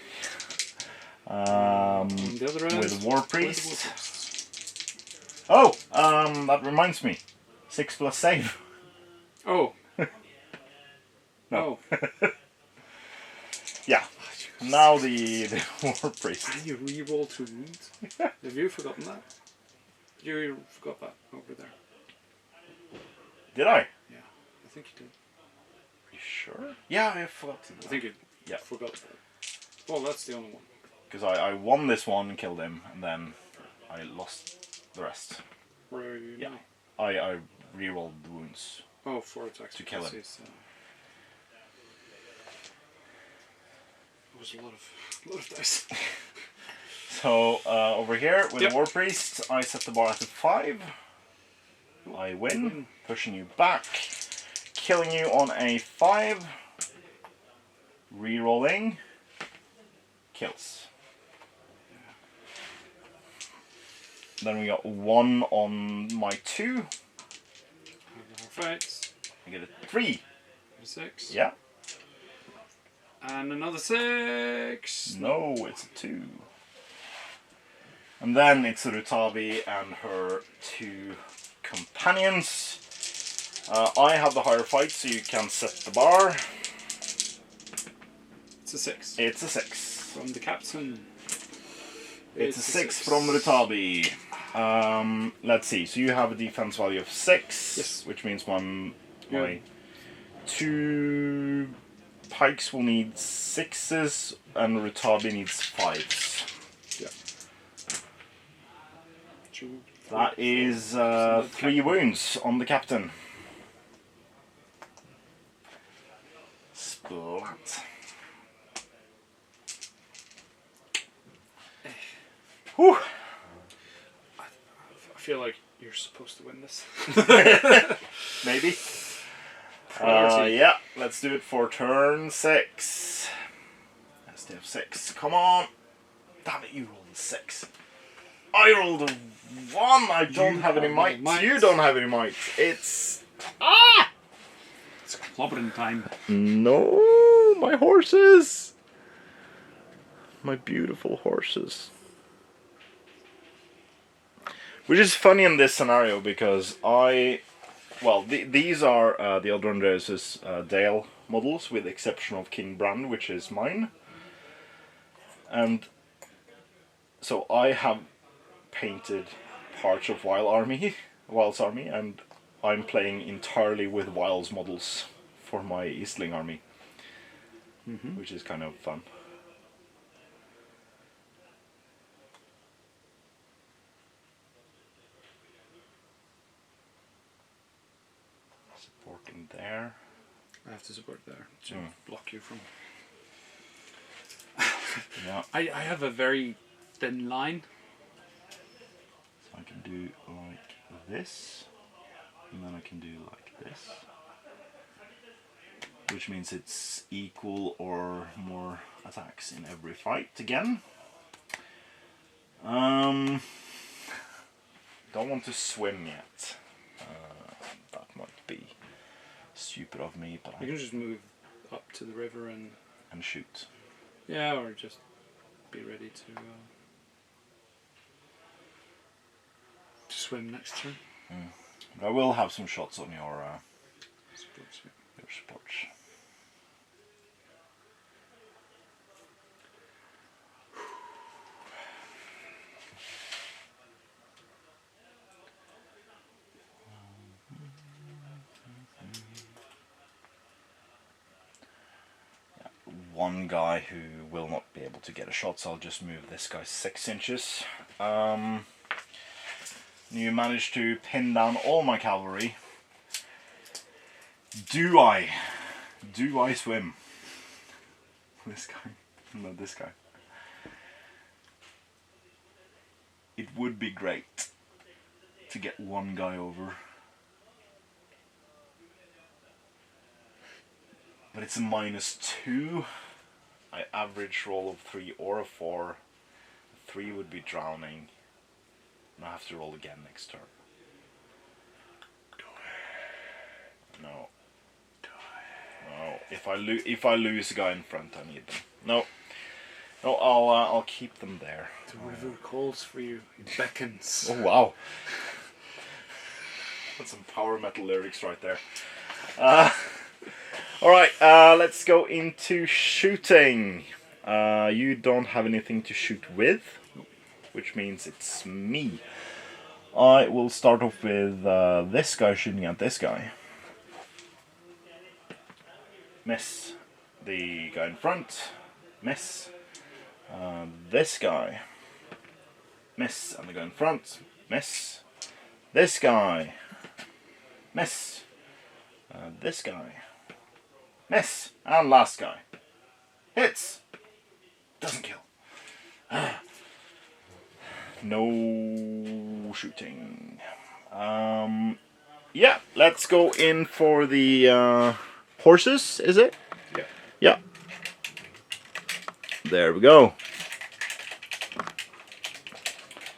On the other end, with War Priest. War Priest. Oh! That reminds me. 6 plus save. Oh. No. Oh. Yeah. Now the War Priest. And you re-roll 2 wounds? Have you forgotten that? You forgot that over there. Did I? Yeah, I think you did. Are you sure? Yeah, I forgot to do that. I think you Yeah. forgot that. Well, that's the only one. Because I won this one and killed him, and then I lost the rest. Where are you Yeah. now? I re-rolled the wounds. Oh, 4 attacks. To kill him. It was a lot of dice. So over here with Yep. the War Priest, I set the bar at a 5. I win, pushing you back, killing you on a 5, re-rolling, kills. Then we got 1 on my 2. Fights. I get a 3. 6. Yeah. And another 6. No, it's a 2. And then it's Rutabi and her 2 companions. I have the higher fight, so you can set the bar. It's a 6. It's a 6. From the captain. It's a 6 from Rutabi. Let's see. So you have a defense value of 6, Yes. which means my 2 pikes will need 6s, and Rutabi needs 5s. Yeah. 2, 4, That is 3 wounds on the captain. Splat. Whew. I feel like you're supposed to win this. Maybe. Priority. Yeah, let's do it for turn 6. Let's do 6. Come on. Damn it, you rolled a 6. I rolled a 1. I don't have any might. You don't have any might. It's... Ah! It's clobbering time. No, my horses. My beautiful horses. Which is funny in this scenario because these are the Erebor and Dale models, with the exception of King Brand, which is mine. And so I have painted parts of Wild's army, and I'm playing entirely with Wild's models for my Easterling army, which is kind of fun. Supporting there. I have to support there to block you from. Yeah. I have a very thin line. So I can do like this, and then I can do like this, which means it's equal or more attacks in every fight again. Don't want to swim yet. That might be stupid of me, but You can just move up to the river and shoot. yeah, or just be ready to swim next turn. But I will have some shots on your Supports you. supports. One guy who will not be able to get a shot, so I'll just move this guy 6 inches. You managed to pin down all my cavalry. Do I swim? This guy. No, this guy. It would be great to get one guy over. But it's a -2. I average roll of 3 or a 4. 3 would be drowning. And I have to roll again next turn. No. No. If I lose a guy in front, I need them. No. No. I'll keep them there. The river calls for you. It beckons. Oh wow. That's some power metal lyrics right there. Alright, let's go into shooting. You don't have anything to shoot with, which means it's me. I will start off with this guy shooting at this guy. Miss. The guy in front. Miss. This guy. Miss. And the guy in front. Miss. This guy. Miss. This guy. Miss. And last guy. Hits. Doesn't kill. No shooting. Yeah, let's go in for the horses, is it? Yeah. Yeah. There we go.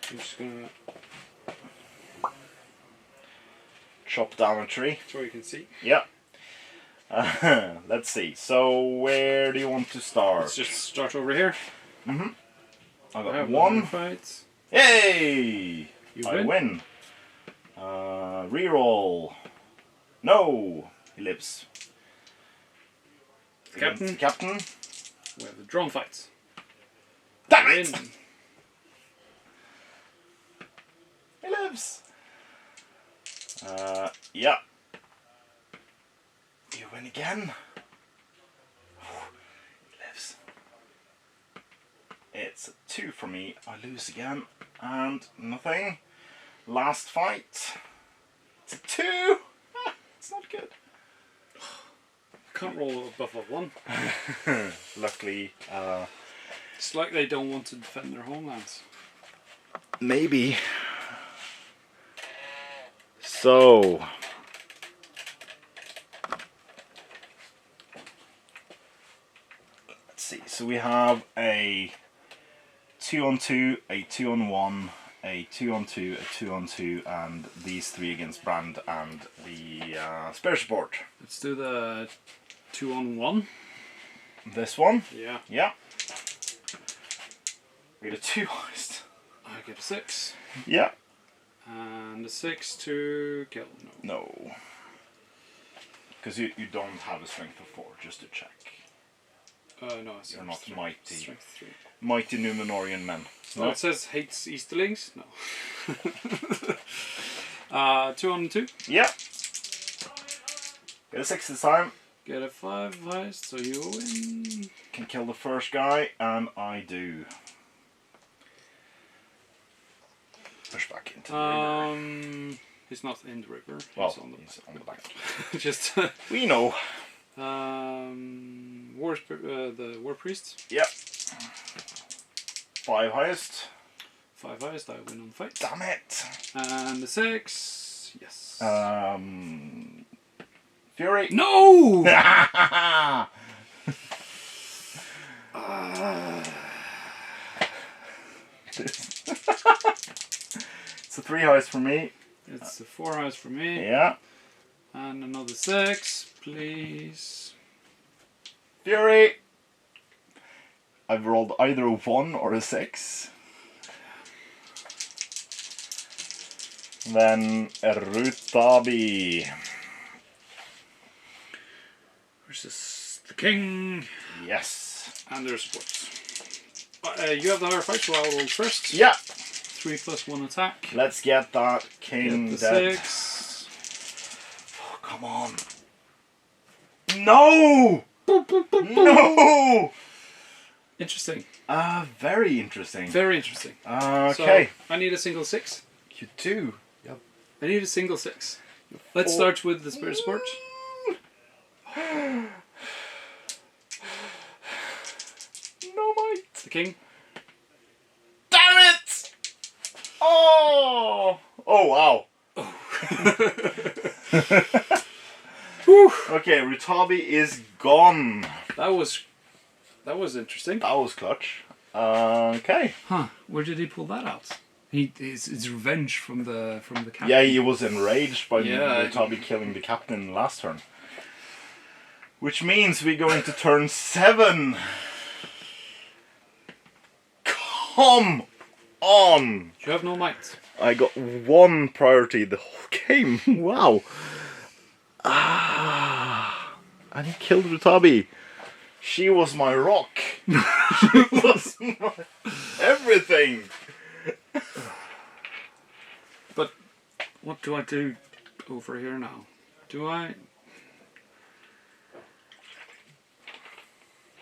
I'm just gonna Chop down a tree. so you can see. Yeah. Let's see. So where do you want to start? Let's just start over here. I I got have one. fights. Hey! You I win. win. Reroll. No! He lives. Captain. Against the captain. We have the drone fights. Damn Win. it! He lives. Yeah. You win again. He lives. It's a 2 for me. I lose again. And nothing. Last fight. It's a 2. It's not good. Can't roll above a 1. Luckily, It's like they don't want to defend their homelands. maybe. So. Let's see. So we have a 2-on-2, a 2-on-1, a 2-on-2, a 2-on-2, and these 3 against Brand and the spare support. Let's do the 2-on-1. This one, Yeah. yeah. We get a 2 heist. I get a 6. Yeah. And a 6 to kill. No. No. Because you don't have a strength of 4, just to check. No, it's You're not strength, mighty. Strength 3. Mighty Numenorian men. Oh, it says hates Easterlings? No. 2-on-2. Yeah. Get a 6 this time. Get a 5 heist, so you win. Can kill the first guy, and I do. Push back into the river. He's not in the river. Well, He's on the he's on the back. Just We know. the war priest. Yep. 5 highest. 5 highest. I win on fight. Damn it. And the 6. Yes. Fury. No. It's a 3 highest for me. It's a 4 highest for me. Yeah. And another 6, please. Fury. I've rolled either a 1 or a 6. Then Rutabi. Versus the king. Yes. And their supports. You have the higher fight, so I'll roll first. Yeah. 3 + 1 attack. Let's get that king Get the dead. 6. Oh, come on. No! No! Interesting. Very interesting. Very interesting. Okay. So, I need a single 6. You do. Yep. I need a single 6. Let's start with the spirit support. No might. The king. Damn it! Oh! Oh wow. Okay, Rutabi is gone. That was interesting. That was clutch. Okay. Huh? Where did he pull that out? It's revenge from the captain. Yeah, he was enraged by Yeah. Rutabi killing the captain last turn. Which means we go into turn 7. Come on! You have no might. I got 1 priority the whole game. Wow. And he killed Rutabi. She was my rock. She was my everything. But what do I do over here now? Do I...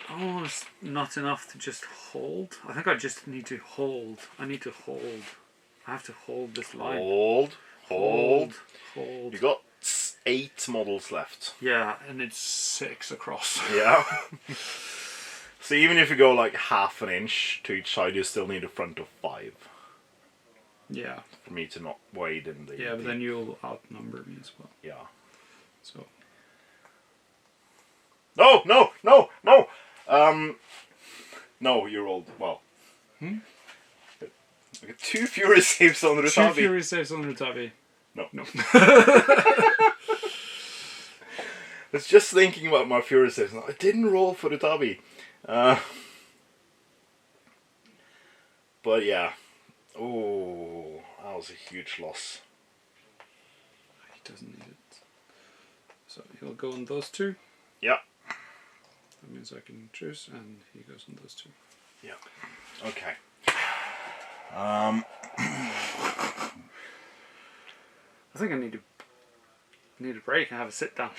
Oh, it's not enough to just hold. I think I just need to hold. I need to hold. I have to hold this line. Hold. Hold. You got 8 models left. Yeah, and it's 6 across. Yeah. So even if you go like half an inch to each side, you still need a front of 5. Yeah. For me to not wade in the... Yeah, but then you'll outnumber me as well. Yeah. So... No! No, you're old. Well. I got 2 Fury saves on Rutabi. 2 Fury saves on Rutabi. No. No. I was just thinking about my Fury saves. I didn't roll for Rutabi. But yeah. Oh, that was a huge loss. He doesn't need it. So he'll go on those 2. Yeah. That means I can choose, and he goes on those 2. Yeah. Okay. I think I need a break and have a sit down.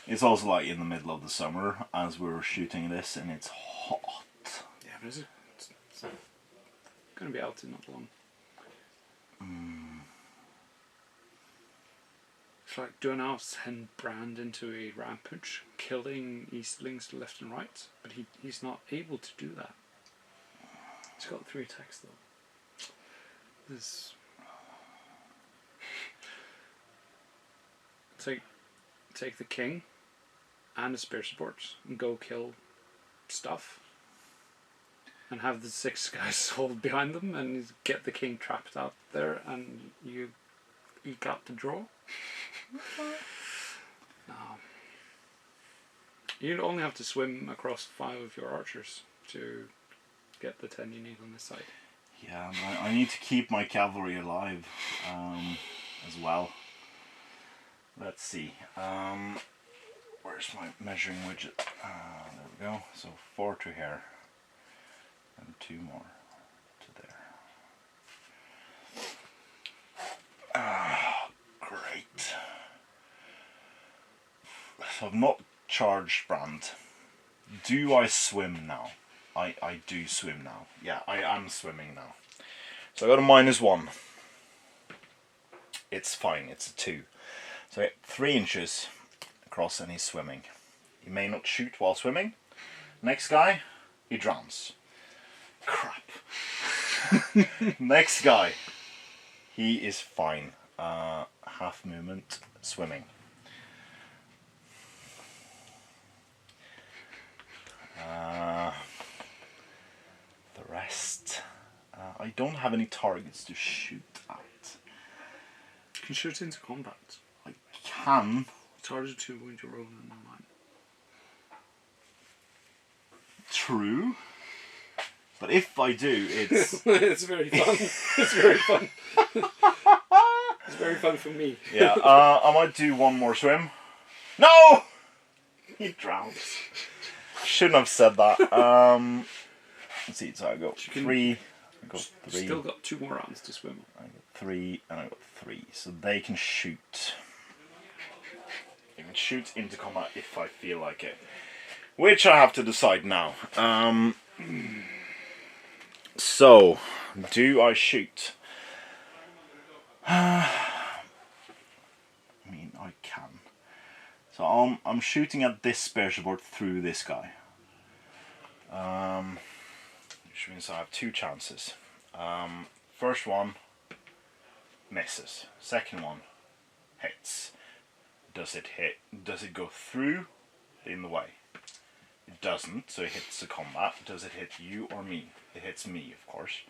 It's also like in the middle of the summer as we're shooting this, and it's hot. Yeah, but it's going to be out in not long. It's like doing our send Brand into a rampage, killing Easterlings left and right, but he's not able to do that. He's got 3 attacks though. This take the king and the spear support and go kill stuff, and have the 6 guys hold behind them and get the king trapped out there, and you eke out the draw. No. You only have to swim across 5 of your archers to get the 10 you need on this side. Yeah, I need to keep my cavalry alive as well. Let's see. Where's my measuring widget? There we go. So 4 to here. And 2 more to there. Great. So I've not charged Brand. Do I swim now? I do swim now. Yeah, I am swimming now. So I got a -1. It's fine, it's a 2. So I get 3 inches across and he's swimming. He may not shoot while swimming. Next guy, he drowns. Crap. Next guy, he is fine. Half movement, swimming. The rest, I don't have any targets to shoot at. You can shoot into combat. I can. It's harder to with your own than mine. True. But if I do, it's... It's very fun. It's very fun. It's very fun for me. Yeah, I might do 1 more swim. No! He drowns. Shouldn't have said that. Let's see, so I got 3. I got 3. Still got 2 more rounds to swim. I got 3 and I got 3. So they can shoot. They can shoot into combat if I feel like it. Which I have to decide now. So, do I shoot? I mean, I can. So I'm shooting at this spear support through this guy. Which means I have 2 chances. First one misses. Second one hits. Does it hit? Does it go through in the way? It doesn't, so it hits the combat. Does it hit you or me? It hits me, of course.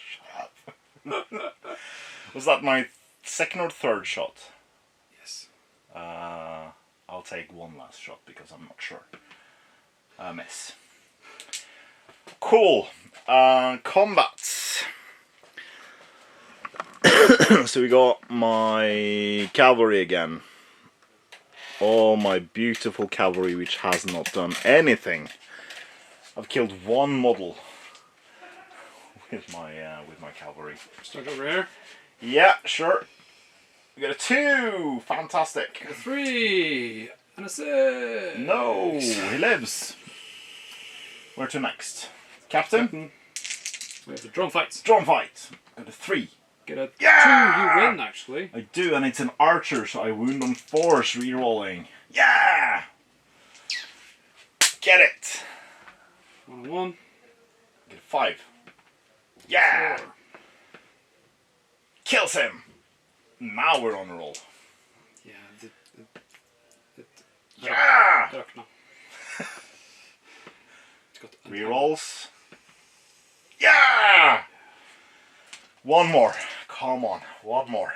Shut up. Was that my 2nd or 3rd shot? Yes. I'll take 1 last shot because I'm not sure. Miss. Cool. Combat. So we got my cavalry again. Oh, my beautiful cavalry, which has not done anything. I've killed one model with my cavalry. Start over here. Yeah, sure. We got a 2. Fantastic. A 3 and a 6. No, he lives. Where to next? Captain? We have the drum fights. Drum fight. Got a 3. Get a Yeah! 2, you win actually. I do, and it's an archer, so I wound on force, rerolling. Yeah! Get it! 1 and 1. Get a 5. Yeah! 4. Kills him! Now we're on a roll. Yeah, Yeah! no. It's got an Rerolls. Yeah! One more. Come on, one more.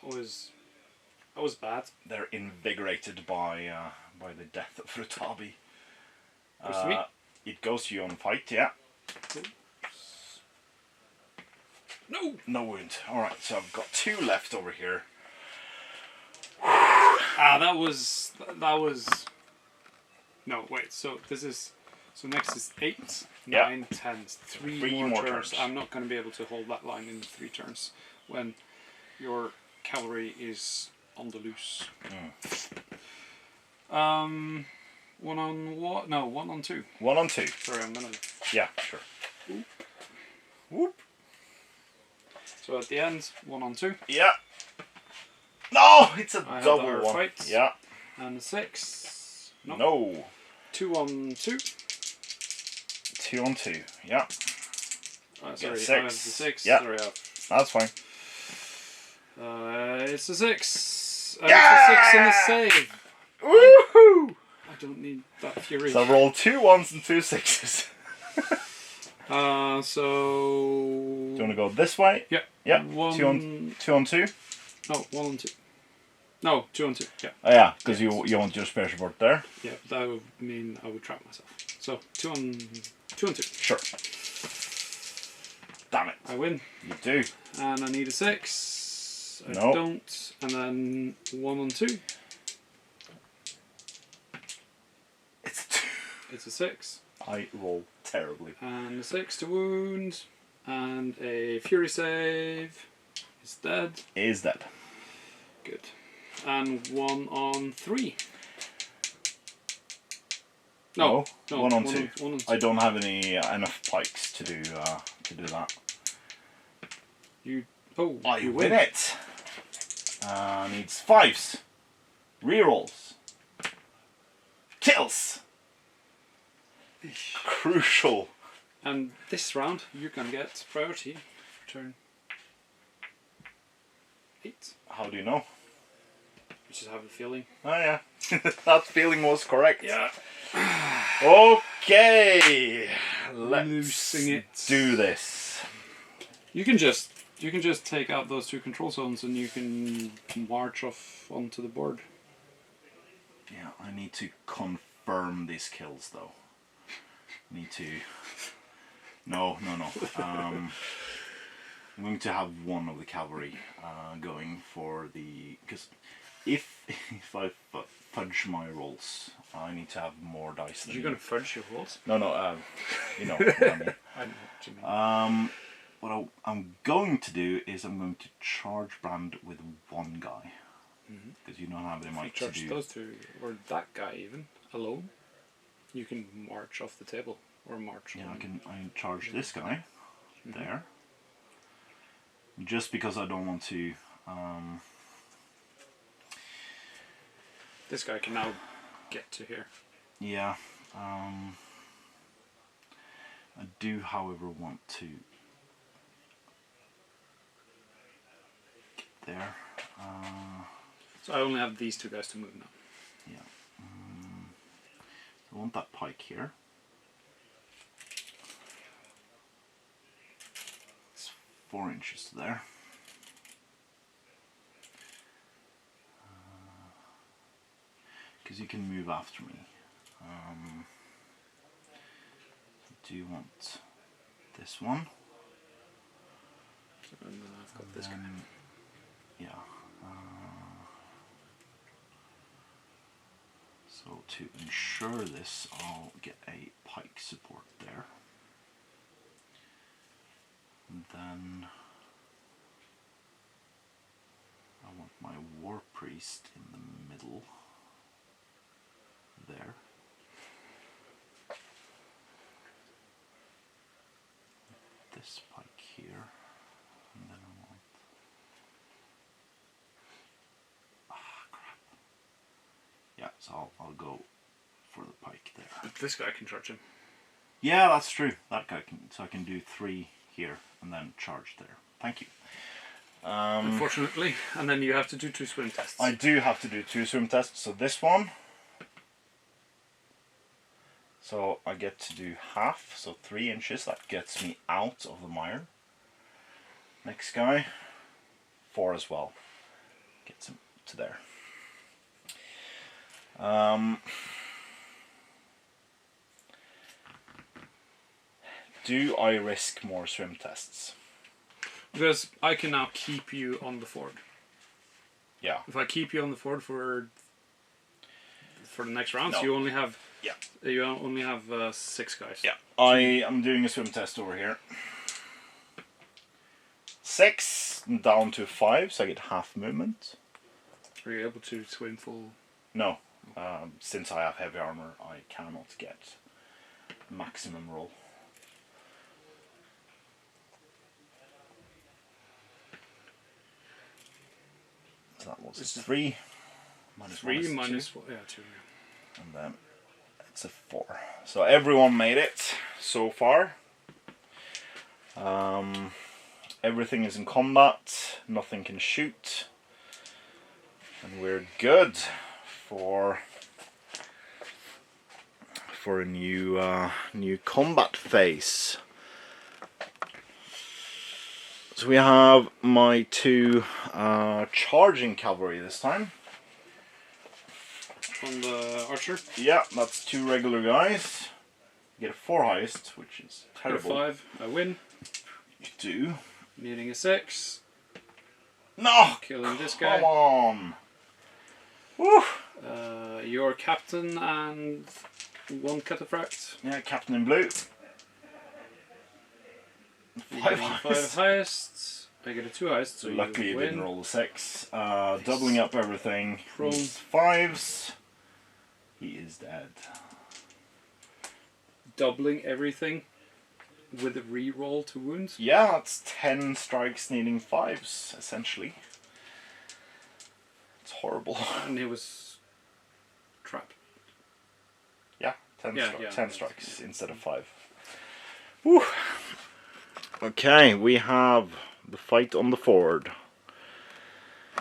That was bad. They're invigorated by the death of Rutabi. Goes to me. It goes to you on fight, yeah. No! No wound. Alright, so I've got 2 left over here. That was. No, wait. So next is 8, Yeah. 9, 10. 3 3 more more turns. turns. I'm not going to be able to hold that line in 3 turns when your cavalry is on the loose. 1 on what? No, 1 on 2. 1 on 2. Sorry, I'm gonna. Yeah, sure. Oop. Whoop. So at the end, 1 on 2. Yeah. No, it's a I have double our one. fights. Yeah. And a 6. No. No. 2 on 2. 2 on 2. Yeah. Sorry, six. I have the 6. Yeah. Sorry, That's fine. it's a 6. Yeah! It's a 6 and a save. Woohoo! I don't need that fury. So roll 2 1s and 2 6s. So. Do you want to go this way? Yeah. Yeah. 1 2 on 2. No, 1 on 2. No, 2 on 2. Yeah. Oh yeah, because you want your special support there. Yeah, that would mean I would trap myself. So 2 on 2. Sure. Damn it. I win. You do. And I need a 6. I No. don't. And then 1 on 2. It's 2. It's a 6. I roll terribly. And a 6 to wound. And a fury save. It's dead. Is that? Good. And 1 on 3. No, 1 on 2. 1 on 2. I don't have any enough pikes to do that. I You win it. Needs 5s. Rerolls. Kills. Crucial. And this round, you're gonna get priority. Turn 8. How do you know? I just have a feeling. Oh yeah, that feeling was correct. Yeah. Okay, let's Losing it. do this. You can just take out those 2 control zones and you can march off onto the board. Yeah, I need to confirm these kills though. Need to. No. I'm going to have one of the cavalry going for the, because if I fudge my rolls, I need to have more dice. You're gonna fudge your rolls? No. You know what I mean. I know what you mean. What I'm going to do is I'm going to charge brand with 1 guy, because you don't have any might to Charge do. those 2, or that guy even alone. You can march off the table or march. Yeah, on. I can charge this guy there, just because I don't want to. This guy can now get to here. Yeah, I do, however, want to get there. So I only have these 2 guys to move now. Yeah, I want that pike here. It's 4 inches to there. Because you can move after me. do want this one. And then I've got this guy. Yeah. So to ensure this, I'll get a pike support there. And then I want my war priest in the middle there. This pike here, and then I want, crap. Yeah, so I'll go for the pike there. But this guy can charge him. Yeah, that's true. That guy can, so I can do 3 here and then charge there. Thank you. Unfortunately, and then you have to do 2 swim tests. I do have to do 2 swim tests. So this one. So I get to do half, so 3 inches. That gets me out of the mire. Next guy, 4 as well. Gets him to there. Do I risk more swim tests? Because I can now keep you on the ford. Yeah. If I keep you on the ford for the next round, No. so you only have Yeah. you only have 6 guys. Yeah. I am doing a swim test over here. 6 down to 5, so I get half movement. Are you able to swim full? No. Since I have heavy armor, I cannot get maximum roll. So that was It's 3. Minus 3 1 is minus 2. 4. Yeah, 2. Yeah. And then it's a 4. So everyone made it so far. Everything is in combat. Nothing can shoot. And we're good for a new combat phase. So we have my 2 charging cavalry this time. On the archer. Yeah, that's 2 regular guys. You get a 4 highest, which is Get a terrible. 5. I win. You do. Needing a 6. No! Killing this guy. Come on! Woo! Your captain and 1 cataphract. Yeah, Captain in Blue. 5 5 highest. highest. I get a 2 highest, so Luckily you you win. didn't roll a 6. Doubling up everything. Prone. 5s. He is dead. Doubling everything with a re-roll to wounds. Yeah, that's 10 strikes needing 5s, essentially. It's horrible. And he was trapped. Yeah, 10, Yeah, 10 strikes instead of 5. Woo. Okay, we have the fight on the ford.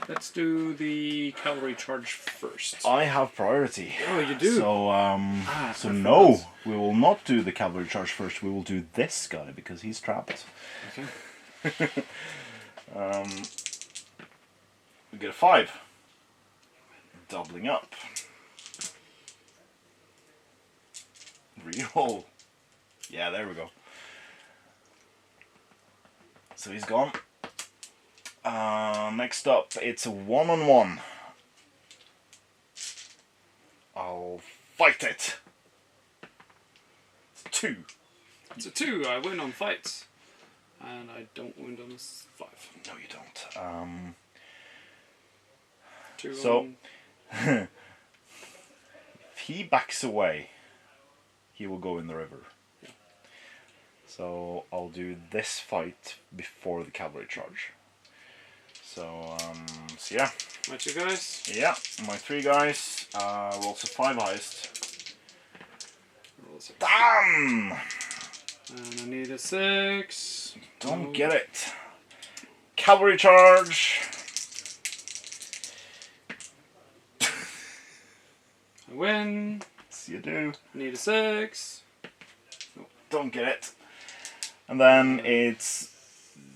Let's do the cavalry charge first. I have priority. Oh, you do? So, I no, forgot. we will not do the cavalry charge first. We will do this guy because he's trapped. Okay. We get a 5. Doubling up. Reroll. Yeah, there we go. So he's gone. Next up, it's a 1-on-1. I'll fight it. It's 2. It's a 2. I win on fights. And I don't win on a 5. No, you don't. 2 So- on... If he backs away, he will go in the river. Yeah. So I'll do this fight before the cavalry charge. So, yeah. My 2 guys. Yeah, my 3 guys. Rolls a 5 highest. Roll a 6. Damn! And I need a 6. Don't No. get it. Cavalry charge. I win. Yes, you do. Need a 6. Don't get it. And then it's,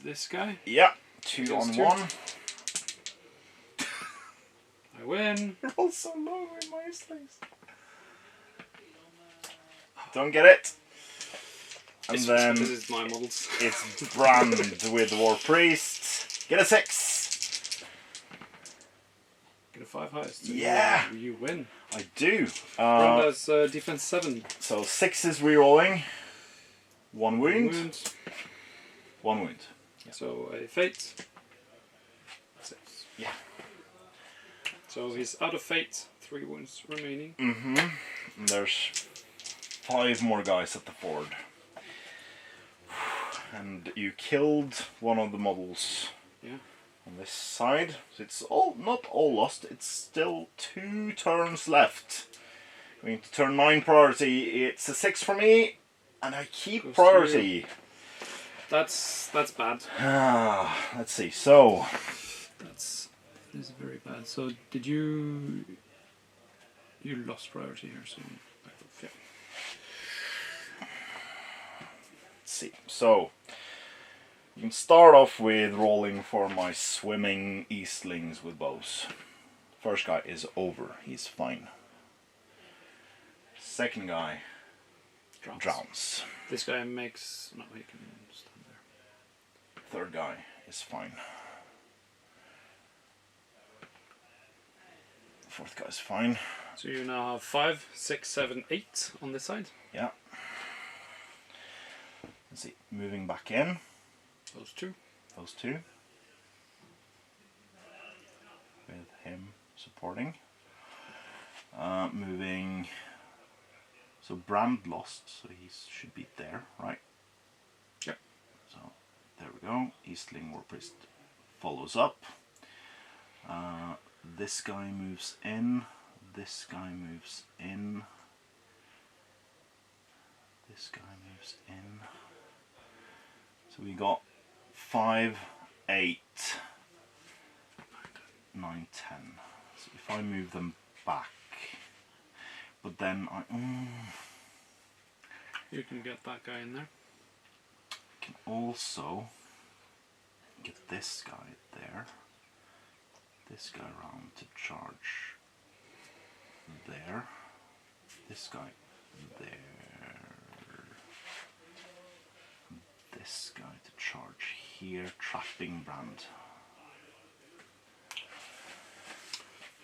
This guy. yeah, 2 Against on 2. 1. I win. Roll so low in my slings. Don't get it. And then this is my models. it's Brand with War Priest. Get a 6. Get a 5 highest. So Yeah. You win. I do. Brand has defense 7. So 6 is rerolling. 1 wound. 1 wound. Yeah. So a fate. 6. Yeah. So he's out of fate. 3 wounds remaining. Mm-hmm. And there's 5 more guys at the ford. And you killed one of the models. Yeah. On this side. So it's not all lost. It's still 2 turns left. Going to turn 9 priority. It's a 6 for me. And I keep Goes priority. That's bad. Let's see. So This is very bad. So did you lost priority here? So yeah. let's see. So you can start off with rolling for my swimming Eastlings with bows. First guy is over. He's fine. Second guy drowns. This guy makes no. He can stand there. Third guy is fine. Fourth guy's fine. So you now have 5, 6, 7, 8 on this side. Yeah. Let's see. Moving back in. Those 2. Those 2. With him supporting. Moving. So Brand lost, so he should be there, right? Yep. So there we go. Eastling War Priest follows up. This guy moves in. This guy moves in. This guy moves in. So we got 5, 8, 9, 10. So if I move them back, but then You can get that guy in there. can also get this guy there, this guy around to charge there, this guy there, this guy to charge here, trapping Brand.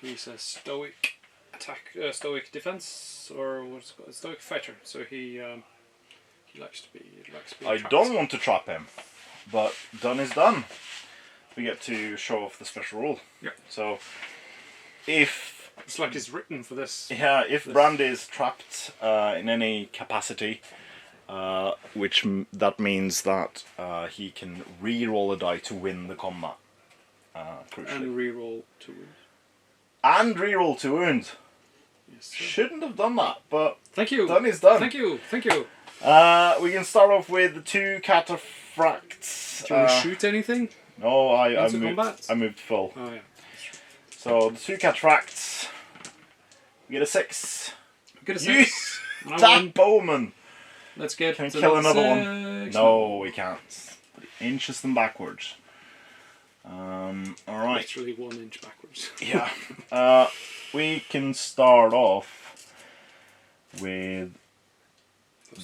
He's a stoic attack, stoic defense, or what's it called? Stoic fighter. So he likes to be. I trapped. don't want to trap him, but done is done. We get to show off the special rule. Yeah. So if It's like it's written for this. yeah, if Brand is trapped in any capacity, that means that he can re-roll a die to win the combat. Crucially. And reroll 2 wounds. And re-roll 2 wounds. Yes, sir. Shouldn't have done that, but Thank you. done is done. Thank you. Thank you. We can start off with the 2 cataphracts. Do you want to shoot anything? No, I Into moved. combat? I moved full. Oh yeah. So the 2 cataphracts. We get a 6. Get a You 6. And I that win. bowman. Let's get. Can we to kill that another one? 6. No, we can't. But it inches them backwards. All right. Literally 1 inch backwards. Yeah. We can start off with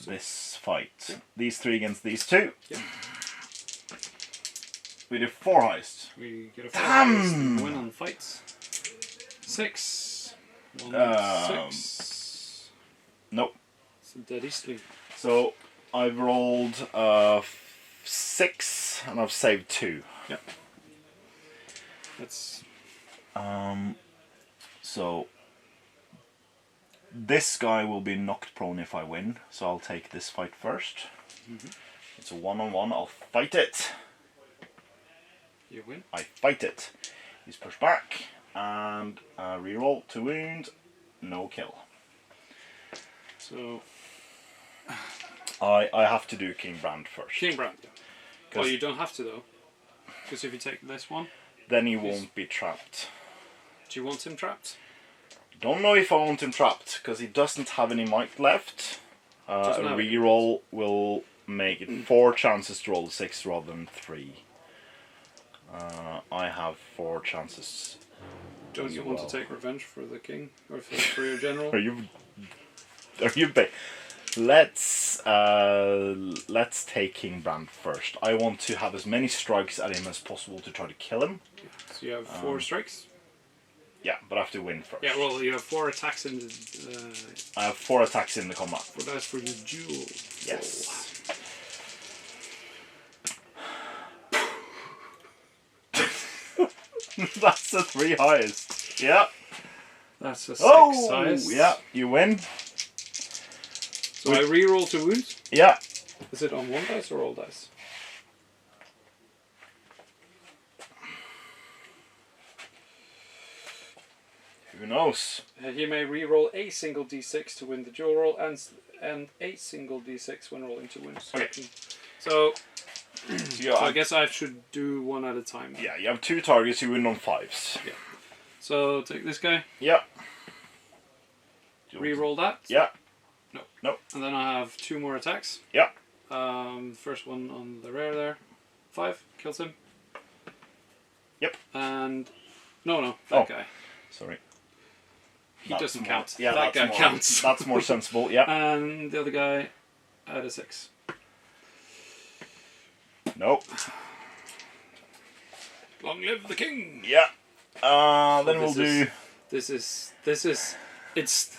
this fight. Yeah. These 3 against these 2. Yeah. We do 4 heists. We get a 4 Damn! highest and win on fights. 6. 6. Nope. It's a dead Easterling. So I've rolled 6 and I've saved 2. Yep. That's. So this guy will be knocked prone if I win, so I'll take this fight first. Mm-hmm. It's a 1-on-1, I'll fight it. You win. I fight it. He's pushed back and reroll 2 wound, no kill. So. I have to do King Brand first. King Brand. Well, you don't have to though, because if you take this one, then he won't be trapped. do you want him trapped? Don't know if I want him trapped, because he doesn't have any might left. A Doesn't have any reroll will make it 4 chances to roll 6 rather than 3. I have 4 chances. Don't you want to take revenge for the king or for your general? Are you Let's take King Brand first. I want to have as many strikes at him as possible to try to kill him. So you have 4 strikes? Yeah, but I have to win first. Yeah, well, you have 4 attacks in the... I have 4 attacks in the combat. 4 dice for the duel. Yes. That's the 3 highest. Yeah. That's a 6 highest. Yeah, you win. So I reroll to wounds? Yeah. Is it on 1 dice or all dice? Who knows? He may reroll a single d6 to win the dual roll and a single d6 when rolling to wounds. Okay. So, Yeah, so I guess I should do 1 at a time. Yeah, you have 2 targets, you win on 5s. Yeah. So take this guy. Yeah. Reroll that. Yeah. No. Nope. And then I have 2 more attacks. Yeah. First one on the rare there. 5 kills him. Yep. And no, that guy. Sorry. He doesn't count. Yeah, that guy counts. That's more sensible. Yeah. And the other guy at a 6. Nope. Long live the king. Yeah. Then we'll do. This is. It's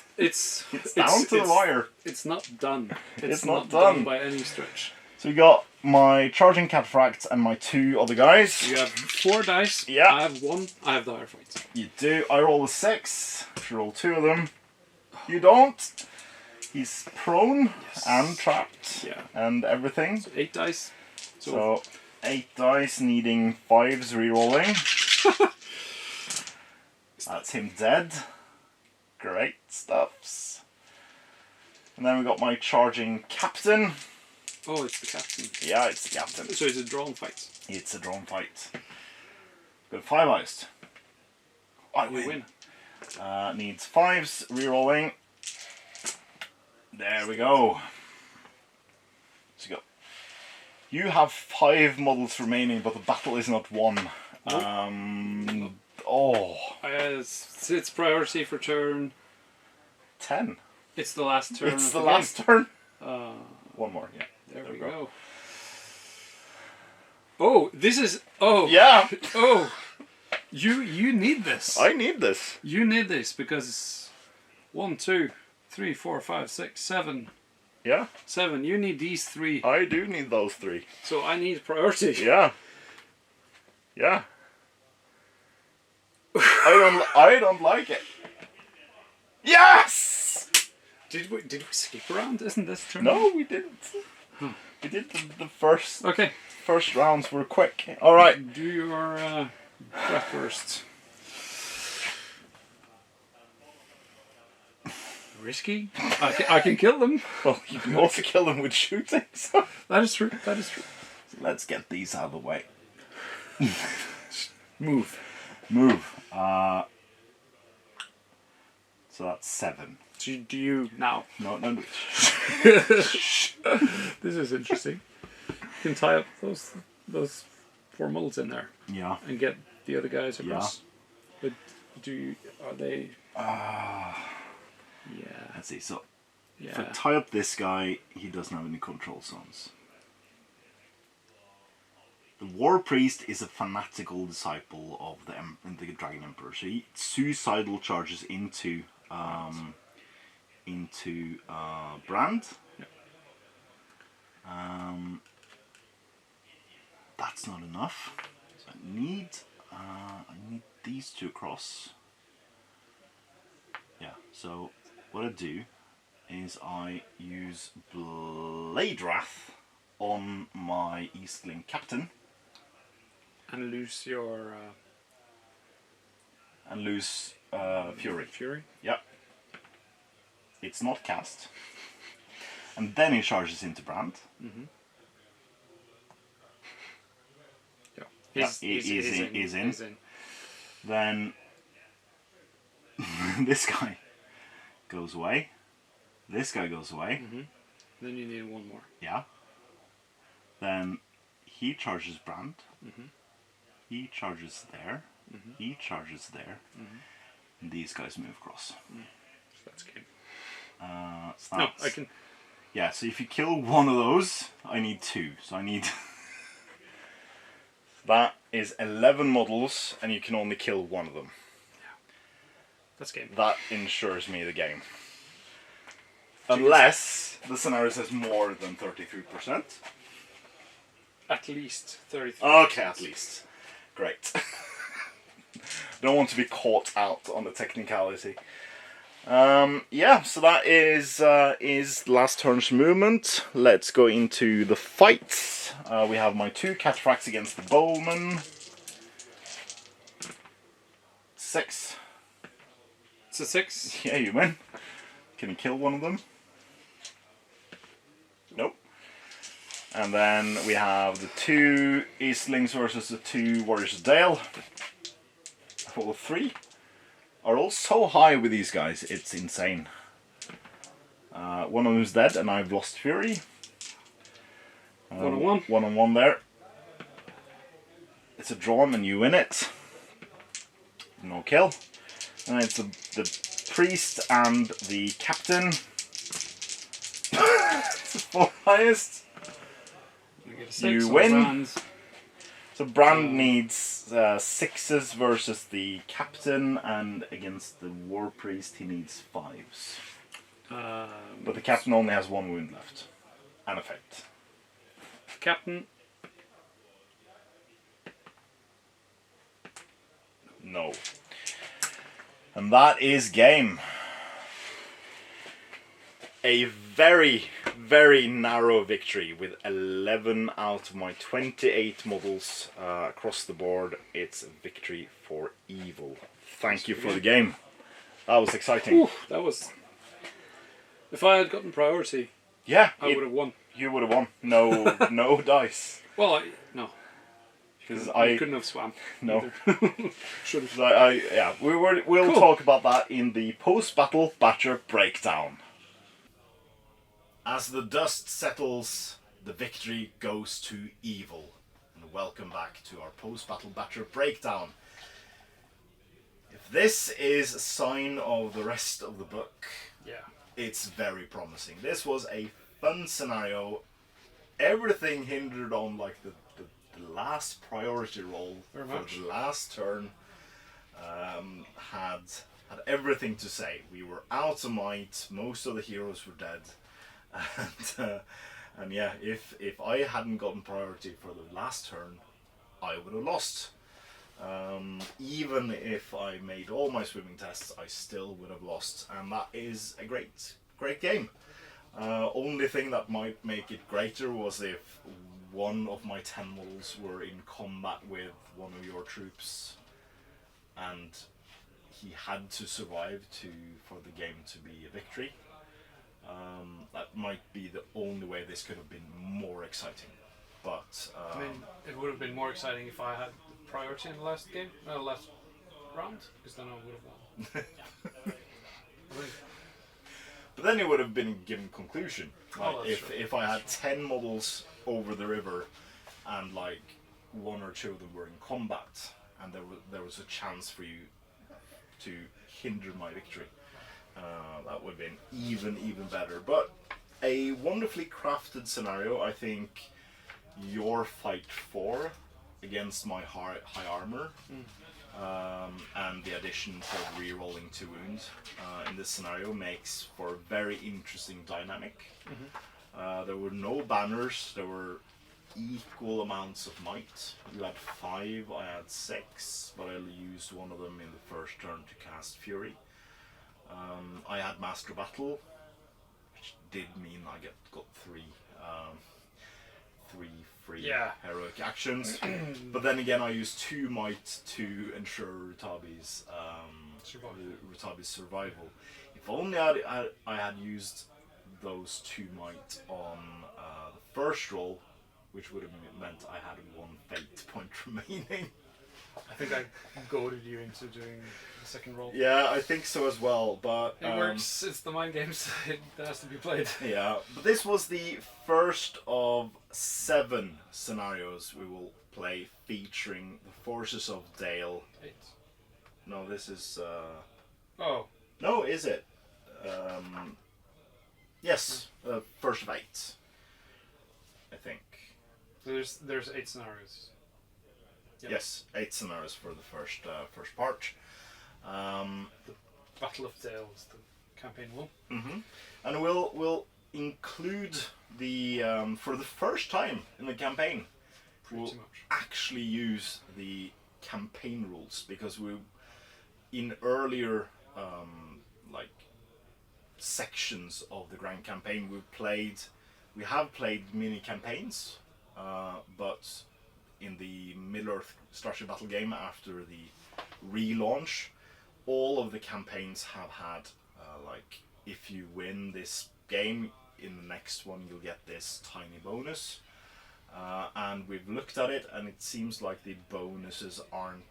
down to the wire. It's not done. It's not done by any stretch. So we got my charging cataphracts and my 2 other guys. You have 4 dice. Yeah. I have 1. I have the higher fight. You do. I roll a 6. You roll 2 of them. You don't. He's prone and trapped. Yeah. And everything. So 8 dice. So 8 dice, needing 5s rerolling. That's him dead. Great stuffs. And then we got my charging captain. Oh, it's the captain. Yeah, it's the captain. So it's a drawn fight. It's a drawn fight. Got 5 highest. I We win. Needs 5s, rerolling. There we go. So you have 5 models remaining, but the battle is not won. It's priority for turn. 10. It's the last turn. It's of the the last game. turn. 1 more, yeah. There we go. Oh, this is. Oh. Yeah. Oh. You need this. I need this. You need this because 1, 2, 3, 4, 5, 6, 7. Yeah. 7. You need these 3. I do need those 3. So I need priority. Yeah. Yeah. I don't like it. Yes! Did we skip around? Isn't this turn? No, we didn't. We did the first. Okay. First rounds were quick. All right. Do your breath first. Risky. I can kill them. Well, you can also kill them with shooting. So. That is true. That is true. Let's get these out of the way. Move. So that's 7. Do you now? No. This is interesting. You can tie up those 4 models in there. Yeah. And get the other guys across. Yeah. But are they? Yeah. Let's see. So yeah. if I tie up this guy, he doesn't have any control zones. The War Priest is a fanatical disciple of the Dragon Emperor. So he suicidal charges into Brand. Yep. That's not enough. So I need these 2 across. Yeah. So what I do is I use Blade Wrath on my Easterling captain. And lose your. And lose Fury. Fury? Yep. It's not cast. And then he charges into Brand. Mm-hmm. Yeah. He's in. Then this guy goes away. This guy goes away. Mm-hmm. Then you need 1 more. Yeah. Then he charges Brand. Mm-hmm. He charges there. Mm-hmm. He charges there. Mm-hmm. And these guys move across. So that's game. So No, I can. Yeah, so if you kill one of those, I need 2. So I need... That is 11 models, and you can only kill one of them. That's game. That ensures me the game. Unless the scenario says more than 33%. At least 33%. Okay, at least. Great. Don't want to be caught out on the technicality. Yeah, so that is last turn's movement. Let's go into the fights. We have my 2 cataphracts against the bowman. 6. It's a 6. Yeah, you win. Can you kill one of them? Nope. And then we have the 2 Eastlings versus the 2 Warriors of Dale. All 3 are all so high with these guys, it's insane. One of them is dead, and I've lost Fury. 1-on-1. 1-on-1 there. It's a drawn, and you win it. No kill. And it's the priest and the captain. It's the 4th highest. You win. So Brand needs 6s versus the captain, and against the war priest he needs 5s. But the captain only has 1 wound left. And effect. Captain. No. And that is game. A very, very narrow victory with 11 out of my 28 models across the board. It's a victory for evil. Thank you for the game. That was exciting. Ooh, that was... If I had gotten priority, yeah, I would have won. You would have won. No, no dice. Well, no. Because I couldn't have swam. No. Should have. Yeah, we'll talk about that in the post-battle Batcher breakdown. As the dust settles, the victory goes to evil. And welcome back to our post-battle Batcher breakdown. If this is a sign of the rest of the book, yeah, it's very promising. This was a fun scenario. Everything hindered on like the last priority roll for the last turn. Had everything to say. We were out of might. Most of the heroes were dead. And yeah, if I hadn't gotten priority for the last turn, I would have lost. Even if I made all my swimming tests, I still would have lost. And that is a great game. Only thing that might make it greater was if one of my 10 models were in combat with one of your troops, and he had to survive for the game to be a victory. That might be the only way this could have been more exciting. But I mean, it would have been more exciting if I had priority in the last game, last round, because then I would have won. But then it would have been given conclusion. Like True. if I had 10 models over the river, and like 1 or 2 of them were in combat, and there was a chance for you to hinder my victory, that would have been even better. But a wonderfully crafted scenario. I think your fight 4 against my high armor, and the addition for re-rolling 2 wounds in this scenario makes for a very interesting dynamic. There were no banners. There were equal amounts of might. You had 5, I had 6, but I used one of them in the first turn to cast Fury. I had Master Battle, which did mean I got 3 free heroic actions. But then again, I used 2 might to ensure Rutabi's survival. If only I had used those 2 might on the first roll, which would have meant I had 1 fate point remaining. I think I goaded you into doing the second roll. Yeah, I think so as well, but... It works, it's the mind games that has to be played. Yeah, but this was the first of 7 scenarios we will play featuring the forces of Dale. 8. No, this is... Oh. No, is it? Yes, first first of 8, I think. So there's 8 scenarios. Yep. Yes, 8 scenarios for the first part. Battle of Dale is the campaign one. And we'll include the for the first time in the campaign. Pretty We'll much. actually use the campaign rules, because we in earlier like sections of the grand campaign we have played mini campaigns, but in the Middle-earth Starship Battle game after the relaunch, all of the campaigns have had like, if you win this game, in the next one you'll get this tiny bonus, and we've looked at it and it seems like the bonuses aren't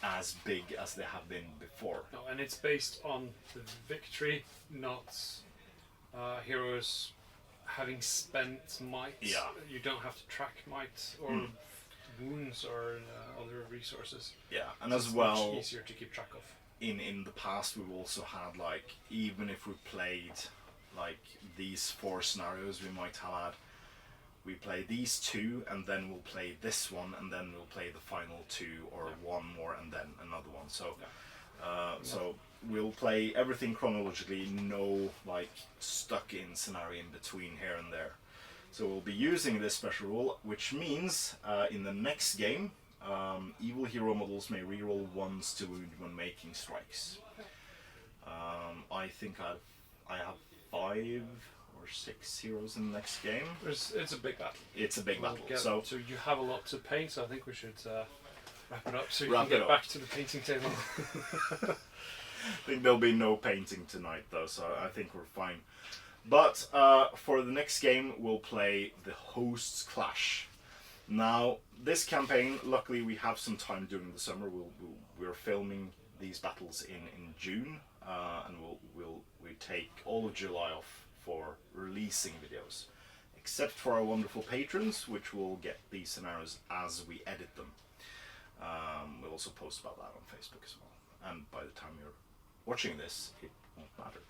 as big as they have been before. No, and it's based on the victory, not heroes having spent might. Yeah. You don't have to track might or wounds or other resources. Yeah, and So as it's well, much easier to keep track of. in the past we've also had, like, even if we played like these 4 scenarios, we play these 2 and then we'll play this one and then we'll play the final 2 or one more and then another one. So so we'll play everything chronologically, no like stuck in scenario in between here and there. So we'll be using this special rule, which means in the next game, evil hero models may reroll 1s to wound when making strikes. I think I have 5 or 6 heroes in the next game. It's a big battle. It's a big battle. So you have a lot to paint, so I think we should wrap it up so you Wrap can it get up. back to the painting table. I think there'll be no painting tonight though, so I think we're fine. But for the next game we'll play the Hosts Clash. Now this campaign, luckily we have some time during the summer. We're filming these battles in June, and we take all of July off for releasing videos, except for our wonderful patrons, which will get these scenarios as we edit them. We'll also post about that on Facebook as well, and by the time you're watching this it won't matter.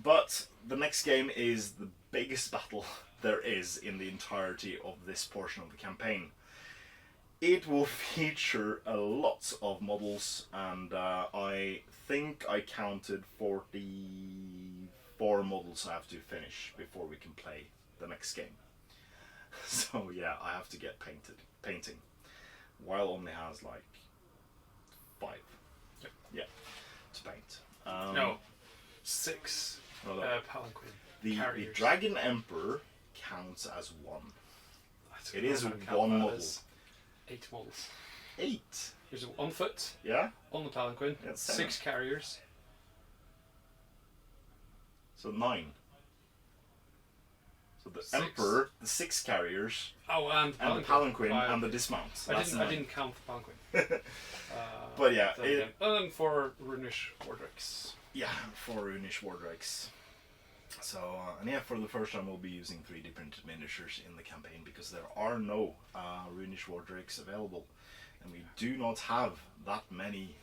But the next game is the biggest battle there is in the entirety of this portion of the campaign. It will feature a lot of models, and I think I counted 44 models I have to finish before we can play the next game. So yeah, I have to get painting, while only has like 5. Yeah, to paint. No, 6 no, palanquin the carriers. Dragon Emperor counts as 1. That's It is I'm gonna count 1 that model. as 8 models. 8. There's on foot, Yeah. on the palanquin, Yeah, 6 carriers. So 9. So the 6. Emperor, the 6 carriers, Oh, and and the palanquin, 5. and the dismounts. I That's didn't. I 9. didn't count the palanquin. But yeah, Then again. And then 4 Runish Wardricks. yeah, 4 Runish Wardrakes. So, and yeah, for the first time we'll be using 3D printed miniatures in the campaign, because there are no Runish Wardrakes available. And we do not have that many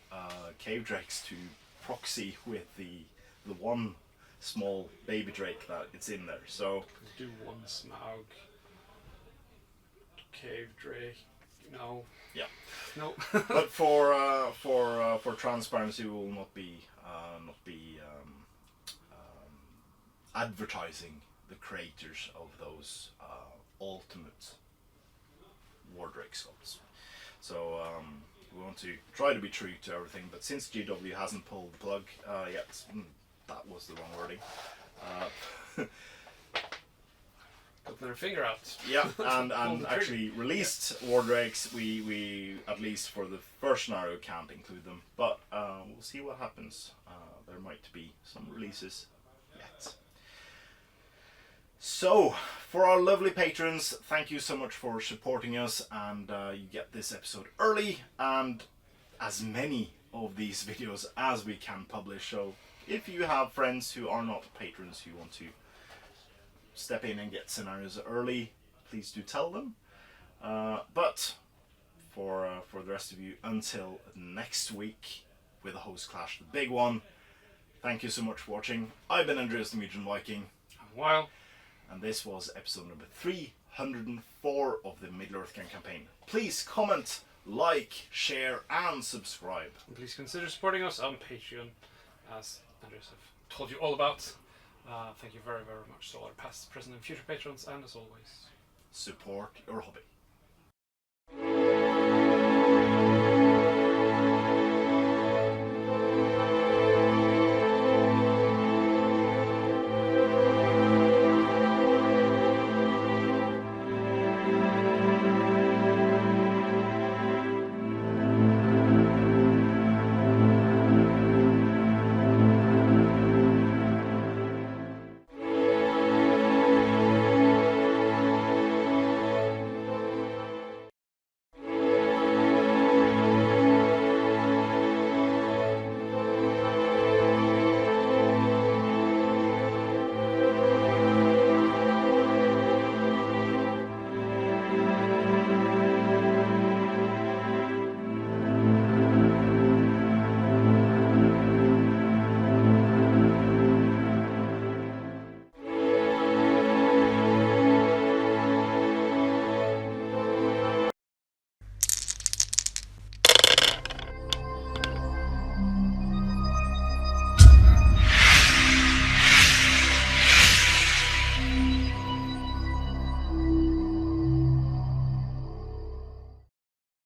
cave drakes to proxy with the one small baby drake that it's in there. So Do 1 Smaug. Cave Drake. No. yeah. No. But for transparency, we will not be advertising the creators of those ultimate Wardrake sculpts. So we want to try to be true to everything, but since GW hasn't pulled the plug yet, that was the wrong wording. Got their finger out. Yeah, Pull and the trigger. actually released Wardrakes. We at least for the first scenario can't include them, but we'll see what happens. There might be some releases yet. So, for our lovely patrons, thank you so much for supporting us, and you get this episode early and as many of these videos as we can publish. So, if you have friends who are not patrons who want to step in and get scenarios early, please do tell them. But for the rest of you, until next week with the Host Clash, the big one, thank you so much for watching. I've been Andreas the Mutant Viking. while. And this was episode number 304 of the Middle-earth campaign. Please comment, like, share, and subscribe. And please consider supporting us on Patreon, as Andreas have told you all about. Thank you very, very much to all our past, present, and future patrons, and as always, Support your hobby.